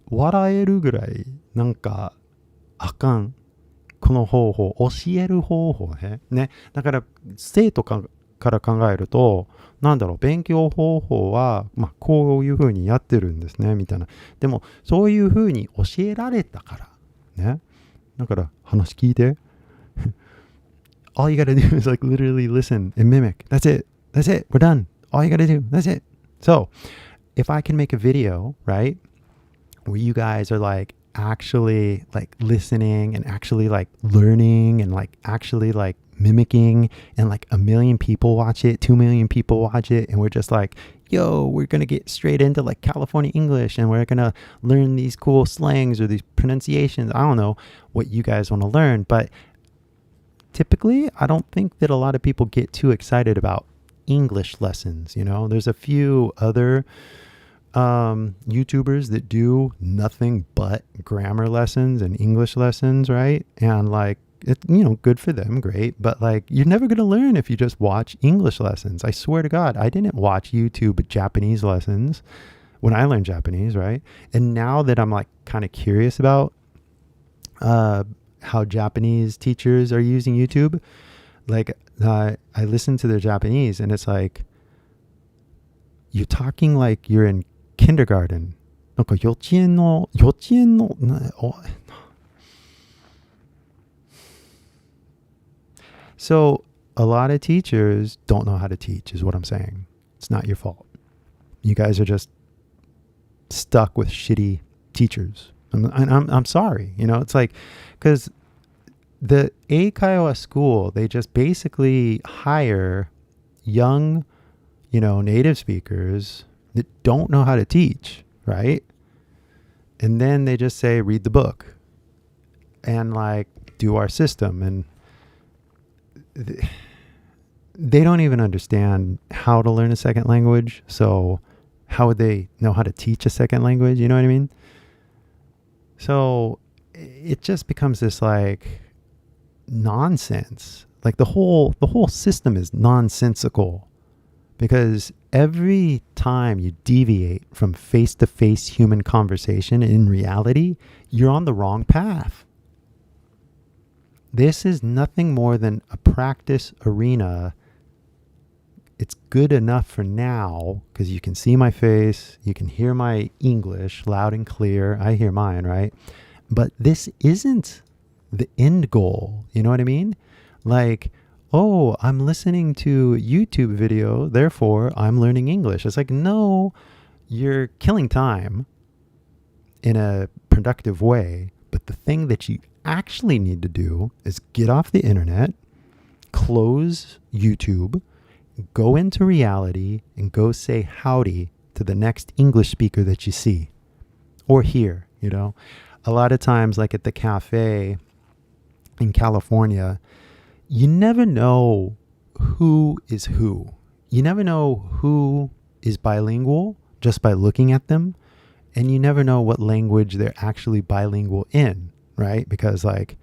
笑えるぐらい、なんか、あかん。この方法、教える方法ね。だから、生徒から考えると、なんだろう、勉強方法は、こういう風にやってるんですね、みたいな。でも、そういう風に教えられたから、ね。だから、話聞いて。All you gotta do is like literally listen and mimic. That's it. We're done. All you gotta do. That's it. So, if I can make a video, right, where you guys are like actually like listening and actually like learning and like actually like mimicking and like 1 million people watch it, 2 million people watch it, and we're just like, yo, we're gonna get straight into like California English and we're gonna learn these cool slangs or these pronunciations. I don't know what you guys want to learn, but typically I don't think that a lot of people get too excited about English lessons. You know, there's a few other YouTubers that do nothing but grammar lessons and English lessons, right? And like, good for them, great. But like, you're never going to learn if you just watch English lessons. I swear to God, I didn't watch YouTube Japanese lessons when I learned Japanese, right? And now that I'm like kind of curious about how Japanese teachers are using YouTube, like I listen to their Japanese and it's like, you're talking like you're in kindergarten. なんか幼稚園のSo a lot of teachers don't know how to teach is what I'm saying. It's not your fault. You guys are just stuck with shitty teachers. I'm sorry. It's like, because the Eikaiwa school, they just basically hire young, native speakers that don't know how to teach, right? And then they just say, read the book and like do our system. And they don't even understand how to learn a second language. So how would they know how to teach a second language? You know what I mean? So it just becomes this like nonsense. Like the whole system is nonsensical, because every time you deviate from face-to-face human conversation in reality, you're on the wrong path. This is nothing more than a practice arena. It's good enough for now because you can see my face, you can hear my English loud and clear. I hear mine, right? But this isn't the end goal. You know what I mean? Like, oh, I'm listening to a YouTube video, therefore I'm learning English. It's like, no, you're killing time in a productive way. But the thing that you actually need to do is get off the internet, close YouTube, go into reality, and go say howdy to the next English speaker that you see or hear. A lot of times, like at the cafe in California, you never know who is who. You never know who is bilingual just by looking at them. And you never know what language they're actually bilingual in, right? Because like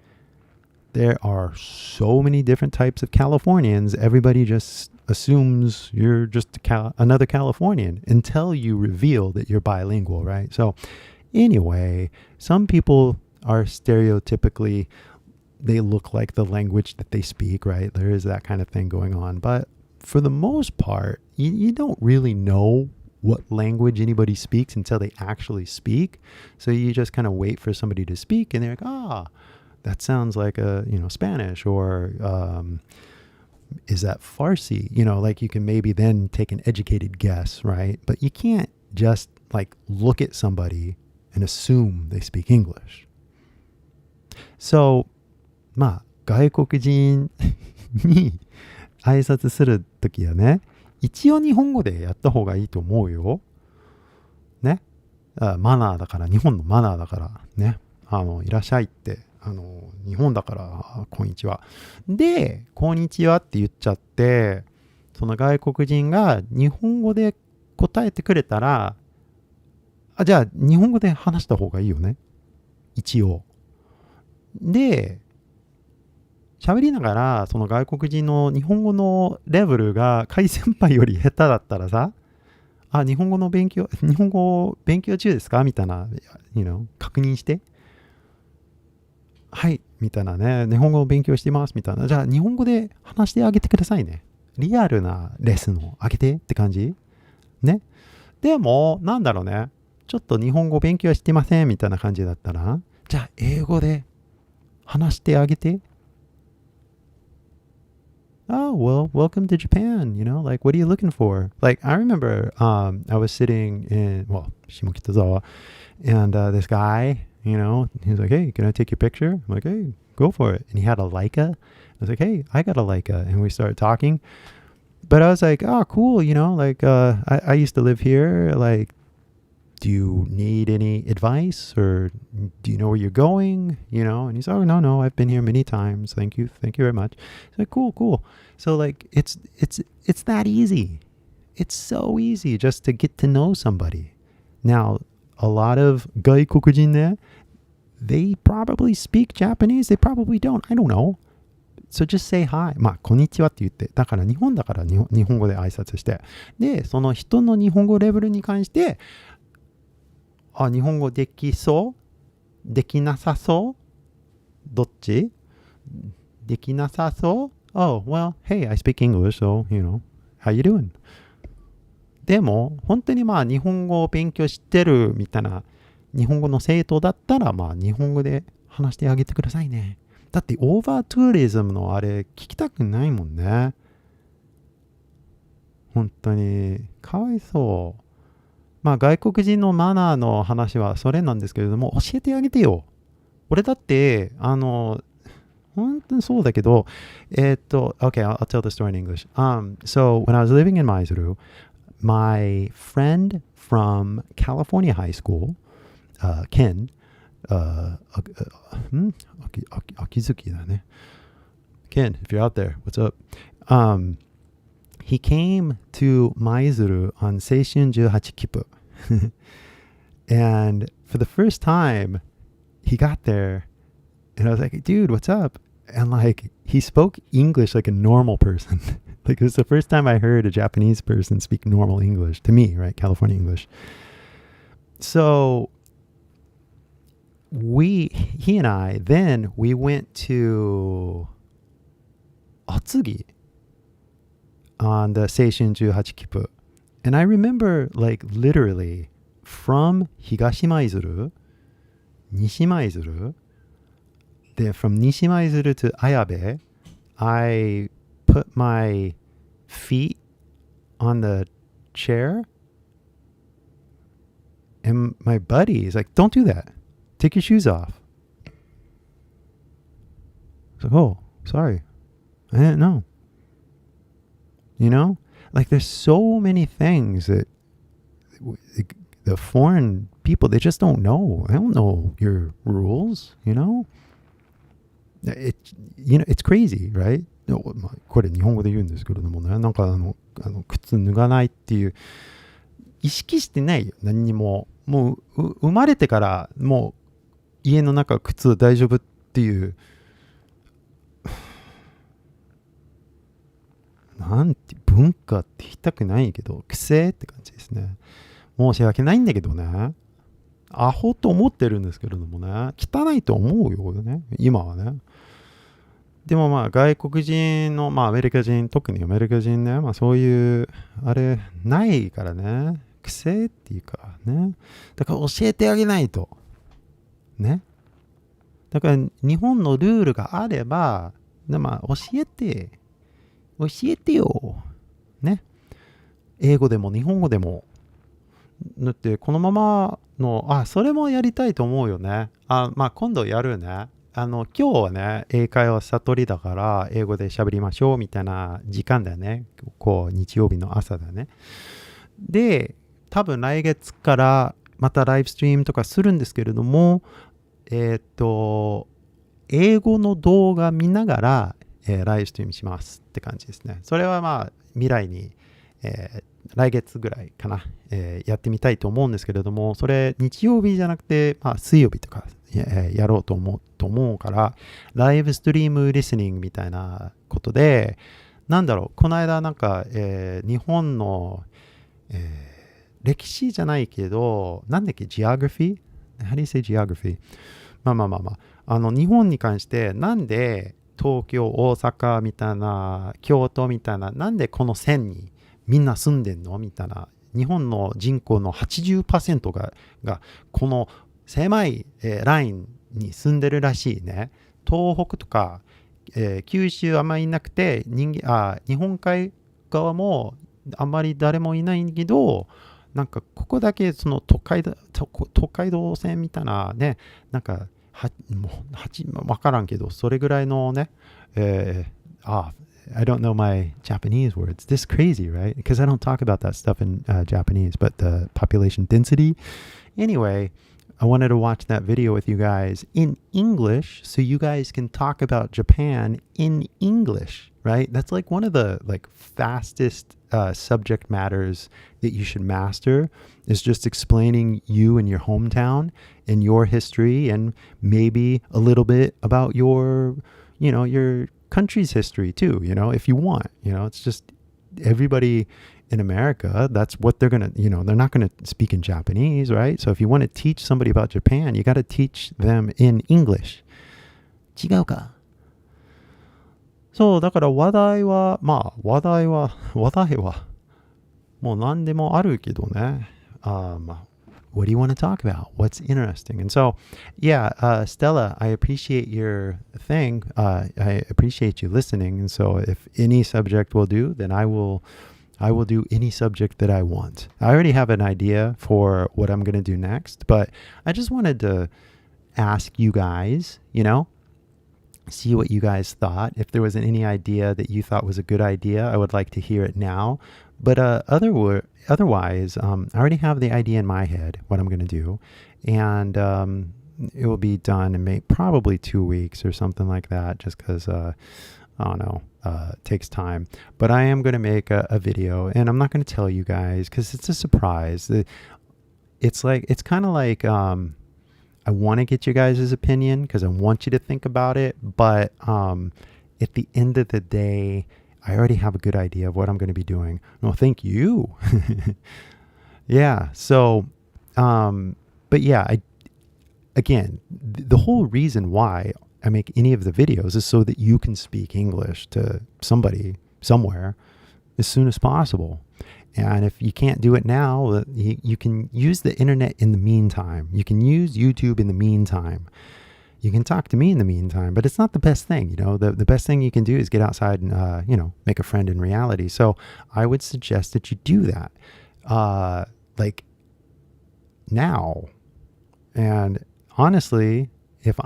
there are so many different types of Californians. Everybody just assumes you're just another Californian until you reveal that you're bilingual, right? So anyway, some people are stereotypically, they look like the language that they speak, right? There is that kind of thing going on. But for the most part, you don't really know what language anybody speaks until they actually speak. So you just kind of wait for somebody to speak and they're like, that sounds like Spanish, or is that Farsi? Like you can maybe then take an educated guess, right? But you can't just like look at somebody and assume they speak English. So, 外国人に挨拶するときはね、一応日本語でやった方がいいと思うよ。ね。マナーだから、日本のマナーだからね。いらっしゃいって、日本だから、こんにちは。で、こんにちはって言っちゃって、その外国人が日本語で答えてくれたら、じゃあ日本語で話した方がいいよね。一応。で、喋りながら、その外国人の日本語のレベルが海先輩より下手だったらさ、日本語勉強中ですかみたいな、確認して。はい、みたいなね。日本語を勉強してますみたいな。じゃあ日本語で話してあげてくださいね。リアルなレッスンをあげてって感じね。でも、なんだろうね。ちょっと日本語勉強してませんみたいな感じだったら、じゃあ英語で話してあげて。Oh, well, welcome to Japan. Like, what are you looking for? Like, I remember I was sitting in, Shimokizawa, and this guy, he was like, hey, can I take your picture? I'm like, hey, go for it. And he had a Leica. I was like, hey, I got a Leica. And we started talking. But I was like, oh, cool, like, I used to live here. Like, do you need any advice or do you know where you're going? And he's, oh, no, I've been here many times. Thank you very much. It's like, cool. So like, it's that easy. It's so easy just to get to know somebody. Now, a lot of 外国人ね, they probably speak Japanese. They probably don't. I don't know. So just say hi. こんにちはって言って。だから日本だから日本語で挨拶して。で、その人の日本語レベルに関して、日本語できそうできなさそうどっちできなさそう Oh, well, hey, I speak English, so, how you doing? でも、本当に日本語を勉強してるみたいな日本語の生徒だったら、日本語で話してあげてくださいね。だって、オーバーツーリズムのあれ、聞きたくないもんね。本当に、かわいそう。外国人のマナーの話はそれなんですけれども、教えてあげてよ。俺だって、本当にそうだけど、okay, I'll tell the story in English. So when I was living in Maizuru, my friend from California high school, Ken, Akizuki だね。Ken, if you're out there, what's up? He came to Maizuru on 青春18切符. And for the first time, he got there, and I was like, dude, what's up? And like, he spoke English like a normal person. Like, it was the first time I heard a Japanese person speak normal English to me, right? California English. So he and I, then we went to Atsugi on the 青春18切符. And I remember, like, literally from Higashimaizuru, Nishimaizuru, then from Nishimaizuru to Ayabe, I put my feet on the chair, and my buddy is like, don't do that. Take your shoes off. I was like, oh, sorry. I didn't know. Like, there's so many things that the foreign people, they just don't know. They don't know your rules, It's crazy, right? これ日本語で言うんですけれどもね、なんか靴脱がないっていう意識してないよ、何にも。もう生まれてからもう家の中靴大丈夫っていうなんて文化って言いたくないけど、癖って感じですね。申し訳ないんだけどね。アホと思ってるんですけれどもね。汚いと思うよね。今はね。でも外国人の、アメリカ人、特にアメリカ人ね、そういう、あれ、ないからね。癖っていうかね。だから教えてあげないと。ね。だから日本のルールがあれば、教えてよ。ね。英語でも日本語でも。だってこのままの、それもやりたいと思うよね。今度やるね。今日はね、英会話悟りだから英語で喋りましょうみたいな時間だよね。日曜日の朝だね。で、多分来月からまたライブストリームとかするんですけれども、英語の動画見ながら、ライブストリームしますって感じですね。それはまあ未来に、来月ぐらいかな、やってみたいと思うんですけれども、それ日曜日じゃなくて、まあ、水曜日とか、やろうと思うから、ライブストリームリスニングみたいなことで、なんだろう、この間なんか、日本の、歴史じゃないけど、なんだっけ、geography? How do you say geography? まあ、日本に関して、なんで東京、大阪みたいな、京都みたいな、なんでこの線にみんな住んでんのみたいな。日本の人口の 80% がこの狭い、ラインに住んでるらしいね。東北とか、九州あんまりいなくて、日本海側もあんまり誰もいないんだけど、なんかここだけその東海道線みたいなね、なんかわからんけど、それぐらいのね、I don't know my Japanese words. This is crazy, right? Because I don't talk about that stuff in Japanese, but the population density. Anyway, I wanted to watch that video with you guys in English so you guys can talk about Japan in English, right? That's like one of the fastest subject matters that you should master is just explaining you and your hometown and your history and maybe a little bit about your country's history too, if you want, it's just everybody in America, that's what they're going to, they're not going to speak in Japanese, right? So if you want to teach somebody about Japan, you got to teach them in English. 違うか。そう、だから話題はもう何でもあるけどね。What do you want to talk about? What's interesting? And so, yeah, Stella, I appreciate your thing. I appreciate you listening. And so if any subject will do, then I will do any subject that I want. I already have an idea for what I'm going to do next, but I just wanted to ask you guys, see what you guys thought. If there was any idea that you thought was a good idea, I would like to hear it now. But otherwise, I already have the idea in my head, what I'm going to do. And it will be done in probably 2 weeks or something like that, just because, I don't know, it takes time. But I am going to make a video, and I'm not going to tell you guys because it's a surprise. It's kind of like I want to get you guys' opinion because I want you to think about it. But at the end of the day, I already have a good idea of what I'm going to be doing. No, thank you. Yeah. So, but yeah, the whole reason why I make any of the videos is so that you can speak English to somebody somewhere as soon as possible. And if you can't do it now, you can use the internet in the meantime. You can use YouTube in the meantime. You can talk to me in the meantime, but it's not the best thing. The best thing you can do is get outside and, make a friend in reality. So I would suggest that you do that, now. And honestly, if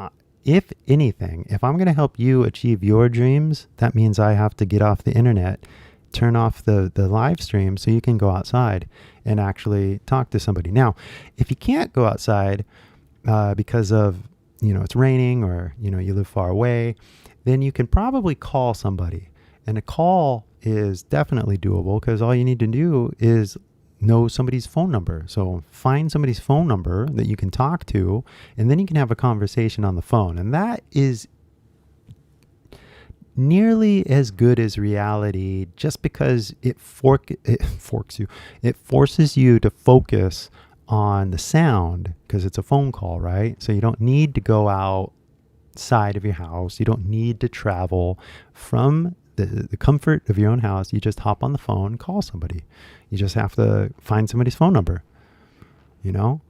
anything, if I'm going to help you achieve your dreams, that means I have to get off the internet, turn off the live stream so you can go outside and actually talk to somebody. Now, if you can't go outside because of, it's raining or, you live far away, then you can probably call somebody. And a call is definitely doable because all you need to do is know somebody's phone number. So find somebody's phone number that you can talk to, and then you can have a conversation on the phone. And that is nearly as good as reality just because it forces you to focus on the sound because it's a phone call, right? So you don't need to go outside of your house. You don't need to travel from the comfort of your own house. You just hop on the phone, call somebody. You just have to find somebody's phone number,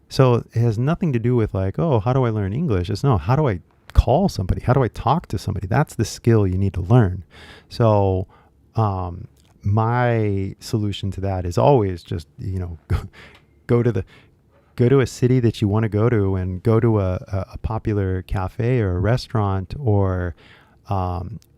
So it has nothing to do with how do I learn English? It's how do I call somebody? How do I talk to somebody? That's the skill you need to learn. So my solution to that is always just, go to a city that you want to go to and go to a popular cafe or a restaurant or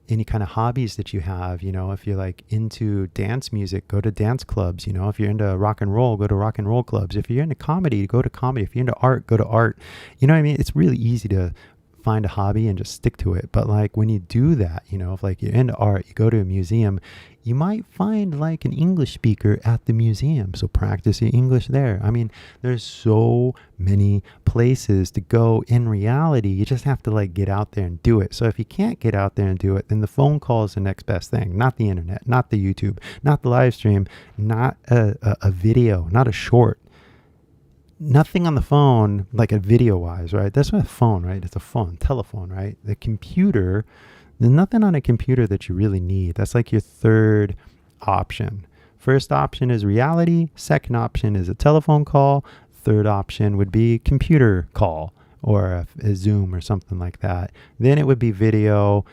any kind of hobbies that you have. If you're like into dance music, go to dance clubs. If you're into rock and roll, go to rock and roll clubs. If you're into comedy, go to comedy. If you're into art, go to art. You know what I mean? It's really easy to find a hobby and just stick to it. But like when you do that, if like you're into art, you go to a museum, you might find like an English speaker at the museum. So practice your English there. I mean, there's so many places to go in reality. You just have to like get out there and do it. So if you can't get out there and do it, then the phone call is the next best thing. Not the internet, not the YouTube, not the live stream, not a video, not a short. Nothing on the phone, like a video wise, right? That's not a phone, right? It's a phone, telephone, right? The computer, there's nothing on a computer that you really need. That's like your third option. First option is reality. Second option is a telephone call. Third option would be computer call or a Zoom or something like that. Then it would be video.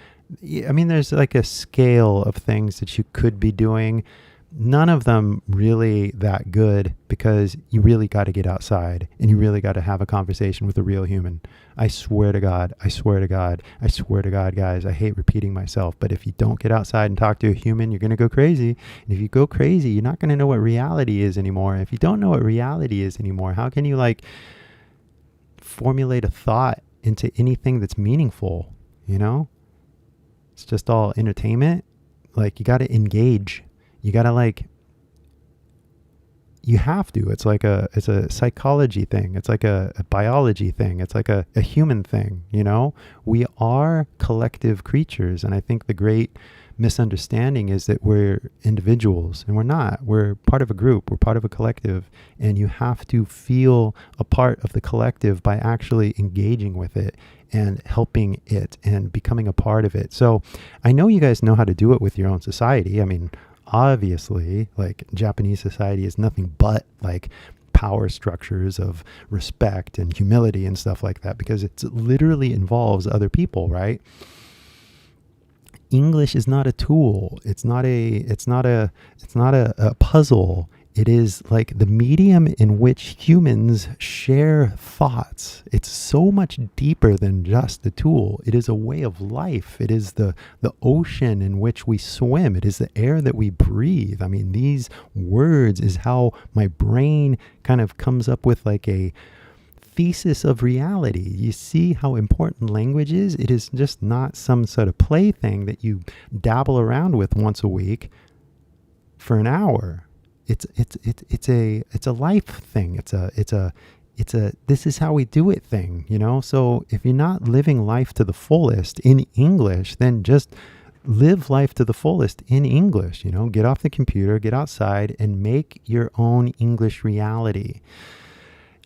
I mean, there's like a scale of things that you could be doing. None of them really that good because you really got to get outside and you really got to have a conversation with a real human. I swear to God, I swear to God, I swear to God, guys, I hate repeating myself, but if you don't get outside and talk to a human, you're going to go crazy. And if you go crazy, you're not going to know what reality is anymore. If you don't know what reality is anymore, how can you like formulate a thought into anything that's meaningful? It's just all entertainment. Like you got to engage. You got to like, you have to, it's a psychology thing. It's like a biology thing. It's like a human thing. We are collective creatures. And I think the great misunderstanding is that we're individuals and we're not. We're part of a group. We're part of a collective. And you have to feel a part of the collective by actually engaging with it and helping it and becoming a part of it. So I know you guys know how to do it with your own society. I mean, obviously, like Japanese society is nothing but like power structures of respect and humility and stuff like that because it literally involves other people, right? English is not a tool. It's not a puzzle. It is like the medium in which humans share thoughts. It's so much deeper than just a tool. It is a way of life. It is the ocean in which we swim. It is the air that we breathe. I mean, these words is how my brain kind of comes up with like a thesis of reality. You see how important language is? It is just not some sort of plaything that you dabble around with once a week for an hour. It's a life thing. It's a this is how we do it thing, So if you're not living life to the fullest in English, then just live life to the fullest in English, Get off the computer, get outside and make your own English reality.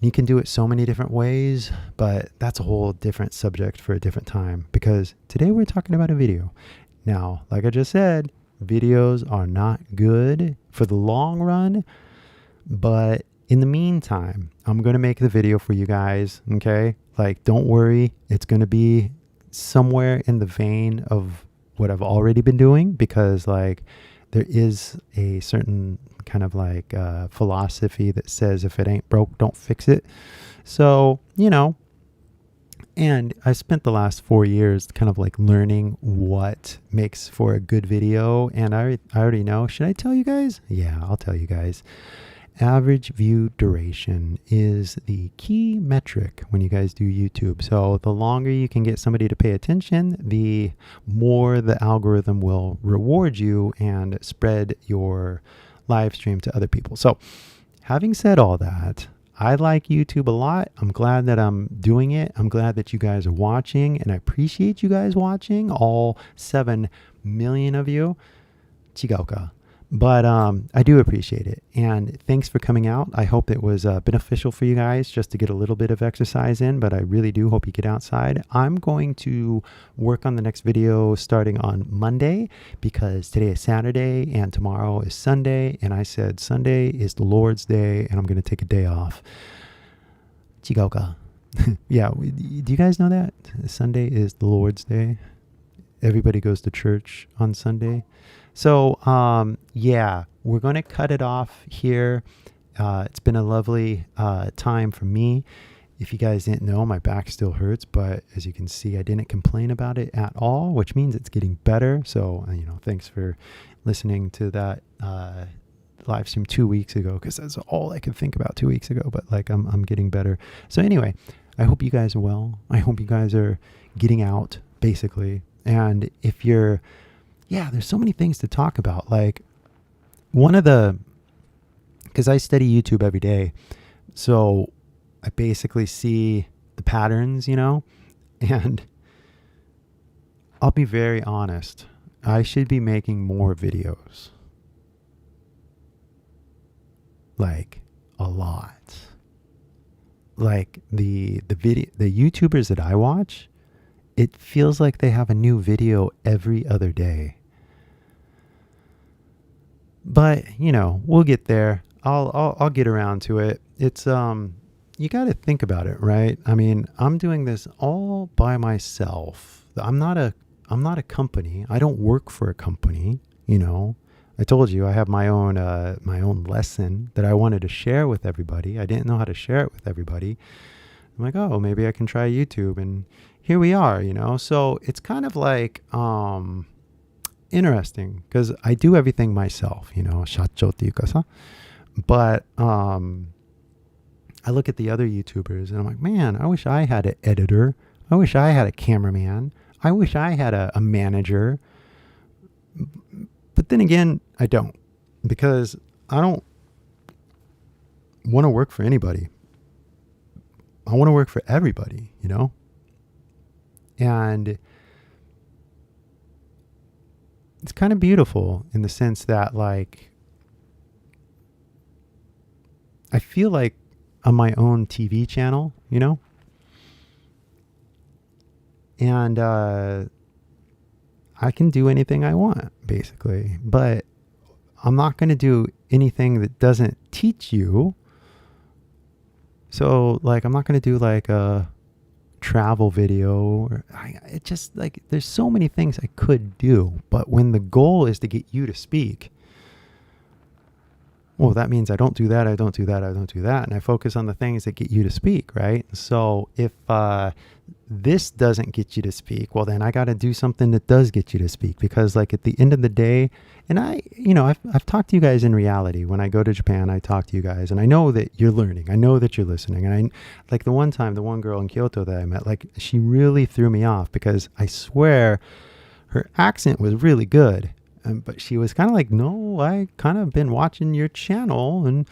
You can do it so many different ways, but that's a whole different subject for a different time because today we're talking about a video. Now, like I just said, videos are not good for the long run, but in the meantime, I'm going to make the video for you guys, okay? Like, don't worry. It's going to be somewhere in the vein of what I've already been doing because, like, there is a certain kind of like philosophy that says if it ain't broke, don't fix it. So, and I spent the last 4 years kind of like learning what makes for a good video. And I already know. Should I tell you guys? Yeah, I'll tell you guys. Average view duration is the key metric when you guys do YouTube. So the longer you can get somebody to pay attention, the more the algorithm will reward you and spread your live stream to other people. So having said all that, I like YouTube a lot. I'm glad that I'm doing it. I'm glad that you guys are watching and I appreciate you guys watching, all 7 million of you. Chigauka. But I do appreciate it. And thanks for coming out. I hope it was beneficial for you guys just to get a little bit of exercise in, but I really do hope you get outside. I'm going to work on the next video starting on Monday because today is Saturday and tomorrow is Sunday. And I said Sunday is the Lord's Day and I'm going to take a day off. Chigauka. Yeah, do you guys know that? Sunday is the Lord's Day. Everybody goes to church on Sunday. So, yeah, we're going to cut it off here. It's been a lovely time for me. If you guys didn't know, my back still hurts, but as you can see, I didn't complain about it at all, which means it's getting better. So, thanks for listening to that live stream 2 weeks ago, because that's all I could think about 2 weeks ago. But like, I'm getting better. So anyway, I hope you guys are well. I hope you guys are getting out, basically. And if you're, there's so many things to talk about. Like because I study YouTube every day, so I basically see the patterns, and I'll be very honest. I should be making more videos. Like a lot. Like the YouTubers that I watch, it feels like they have a new video every other day. But, we'll get there. I'll get around to it. It's you got to think about it, right? I mean, I'm doing this all by myself. I'm not a company. I don't work for a company, I told you I have my own lesson that I wanted to share with everybody. I didn't know how to share it with everybody. I'm like, oh, maybe I can try YouTube, and here we are, So it's kind of like interesting, because I do everything myself, 社長っていうかさ. But I look at the other YouTubers and I'm like, man, I wish I had an editor. I wish I had a cameraman. I wish I had a manager. But then again, I don't, because I don't want to work for anybody. I want to work for everybody, And it's kind of beautiful in the sense that, like, I feel like I'm my own TV channel, And I can do anything I want, basically. But I'm not going to do anything that doesn't teach you. So, like, I'm not going to do, like, a travel video. It just, like, there's so many things I could do. But when the goal is to get you to speak, well, that means I don't do that, I don't do that, I don't do that. And I focus on the things that get you to speak, right? So if this doesn't get you to speak, well, then I got to do something that does get you to speak. Because, like, at the end of the day, and I've talked to you guys in reality. When I go to Japan, I talk to you guys, and I know that you're learning. I know that you're listening. And like the one girl in Kyoto that I met, like, she really threw me off, because I swear her accent was really good. But she was kind of like, no, I kind of been watching your channel, and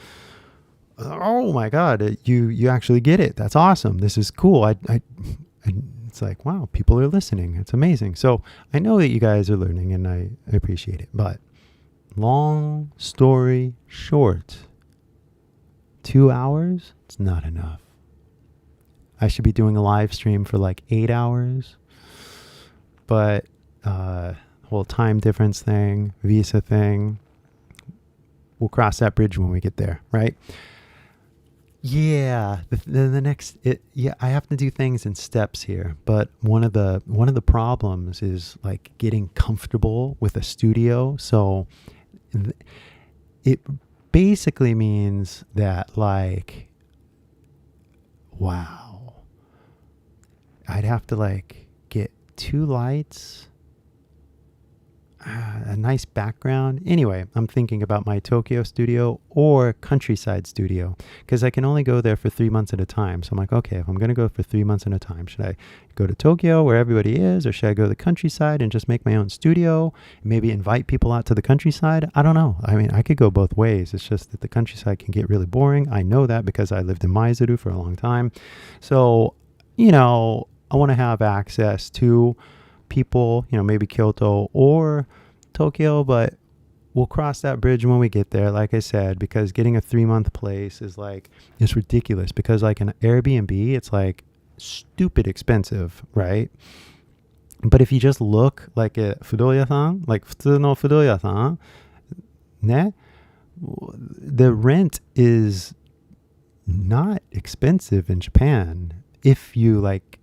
oh my God, you actually get it. That's awesome. This is cool. It's like, wow, people are listening. It's amazing. So I know that you guys are learning, and I appreciate it. But long story short, 2 hours, it's not enough. I should be doing a live stream for like 8 hours, but whole time difference thing, visa thing, we'll cross that bridge when we get there, right? Yeah, the next, I have to do things in steps here. But one of the problems is, like, getting comfortable with a studio. So it basically means that, like, wow, I'd have to, like, get 2 lights, a nice background. Anyway, I'm thinking about my Tokyo studio or countryside studio, because I can only go there for 3 months at a time. So I'm like, okay, if I'm going to go for 3 months at a time, should I go to Tokyo where everybody is, or should I go to the countryside and just make my own studio, maybe invite people out to the countryside? I don't know. I mean, I could go both ways. It's just that the countryside can get really boring. I know that because I lived in Maizuru for a long time. So, I want to have access to people, maybe Kyoto or Tokyo, but we'll cross that bridge when we get there, like I said, because getting a 3-month place is like, it's ridiculous, because like an Airbnb, it's like stupid expensive, right? But if you just look like a fudoya-san, like 普通のfudoya-san, ne, the rent is not expensive in Japan if you like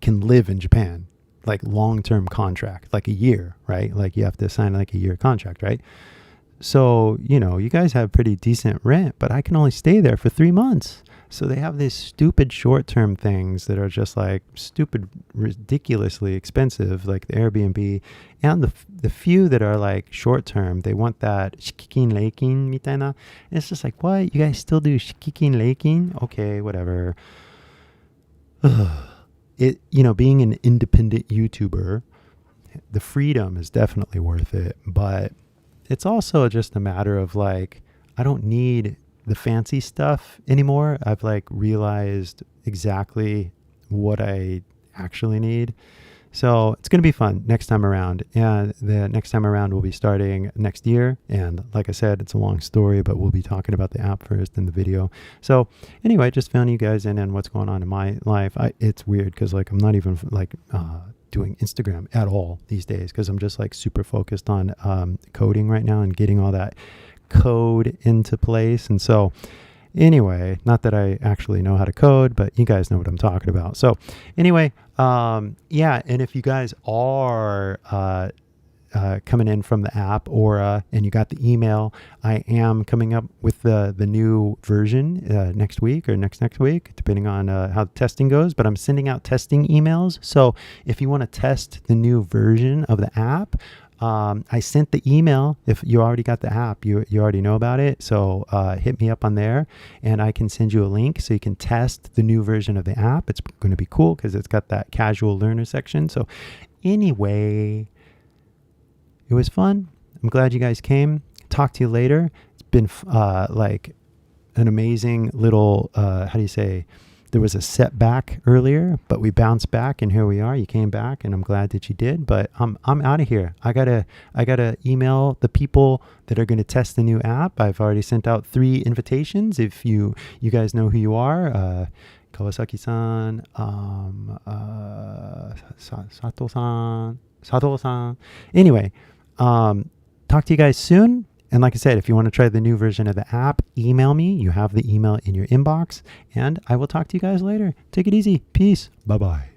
can live in Japan. Like long-term contract, like a year, right? Like you have to sign like a year contract, right? So, you guys have pretty decent rent, but I can only stay there for 3 months. So they have these stupid short-term things that are just like stupid, ridiculously expensive, like the Airbnb, and the few that are like short-term. They want that shikikin leikin mitaina. It's just like, what? You guys still do shikikin leikin? Okay, whatever. Being an independent YouTuber, the freedom is definitely worth it, but it's also just a matter of like, I don't need the fancy stuff anymore. I've like realized exactly what I actually need. So it's going to be fun next time around. And the next time around will be starting next year. And like I said, it's a long story, but we'll be talking about the app first in the video. So anyway, just filling you guys in on what's going on in my life. It's weird because like I'm not even like doing Instagram at all these days because I'm just like super focused on coding right now and getting all that code into place. And so anyway, not that I actually know how to code, but you guys know what I'm talking about. So anyway, yeah, and if you guys are coming in from the app Aura and you got the email, I am coming up with the new version next week or next week, depending on how the testing goes. But I'm sending out testing emails. So if you want to test the new version of the app, I sent the email. If you already got the app, you already know about it. So hit me up on there and I can send you a link so you can test the new version of the app. It's going to be cool because it's got that casual learner section. So anyway, it was fun. I'm glad you guys came. Talk to you later. It's been like an amazing little, how do you say, there was a setback earlier, but we bounced back and here we are. You came back and I'm glad that you did, but I'm out of here. I gotta email the people that are going to test the new app. I've already sent out 3 invitations. If you guys know who you are, Kawasaki-san, Sato-san. Anyway, talk to you guys soon. And like I said, if you want to try the new version of the app, email me. You have the email in your inbox. And I will talk to you guys later. Take it easy. Peace. Bye-bye.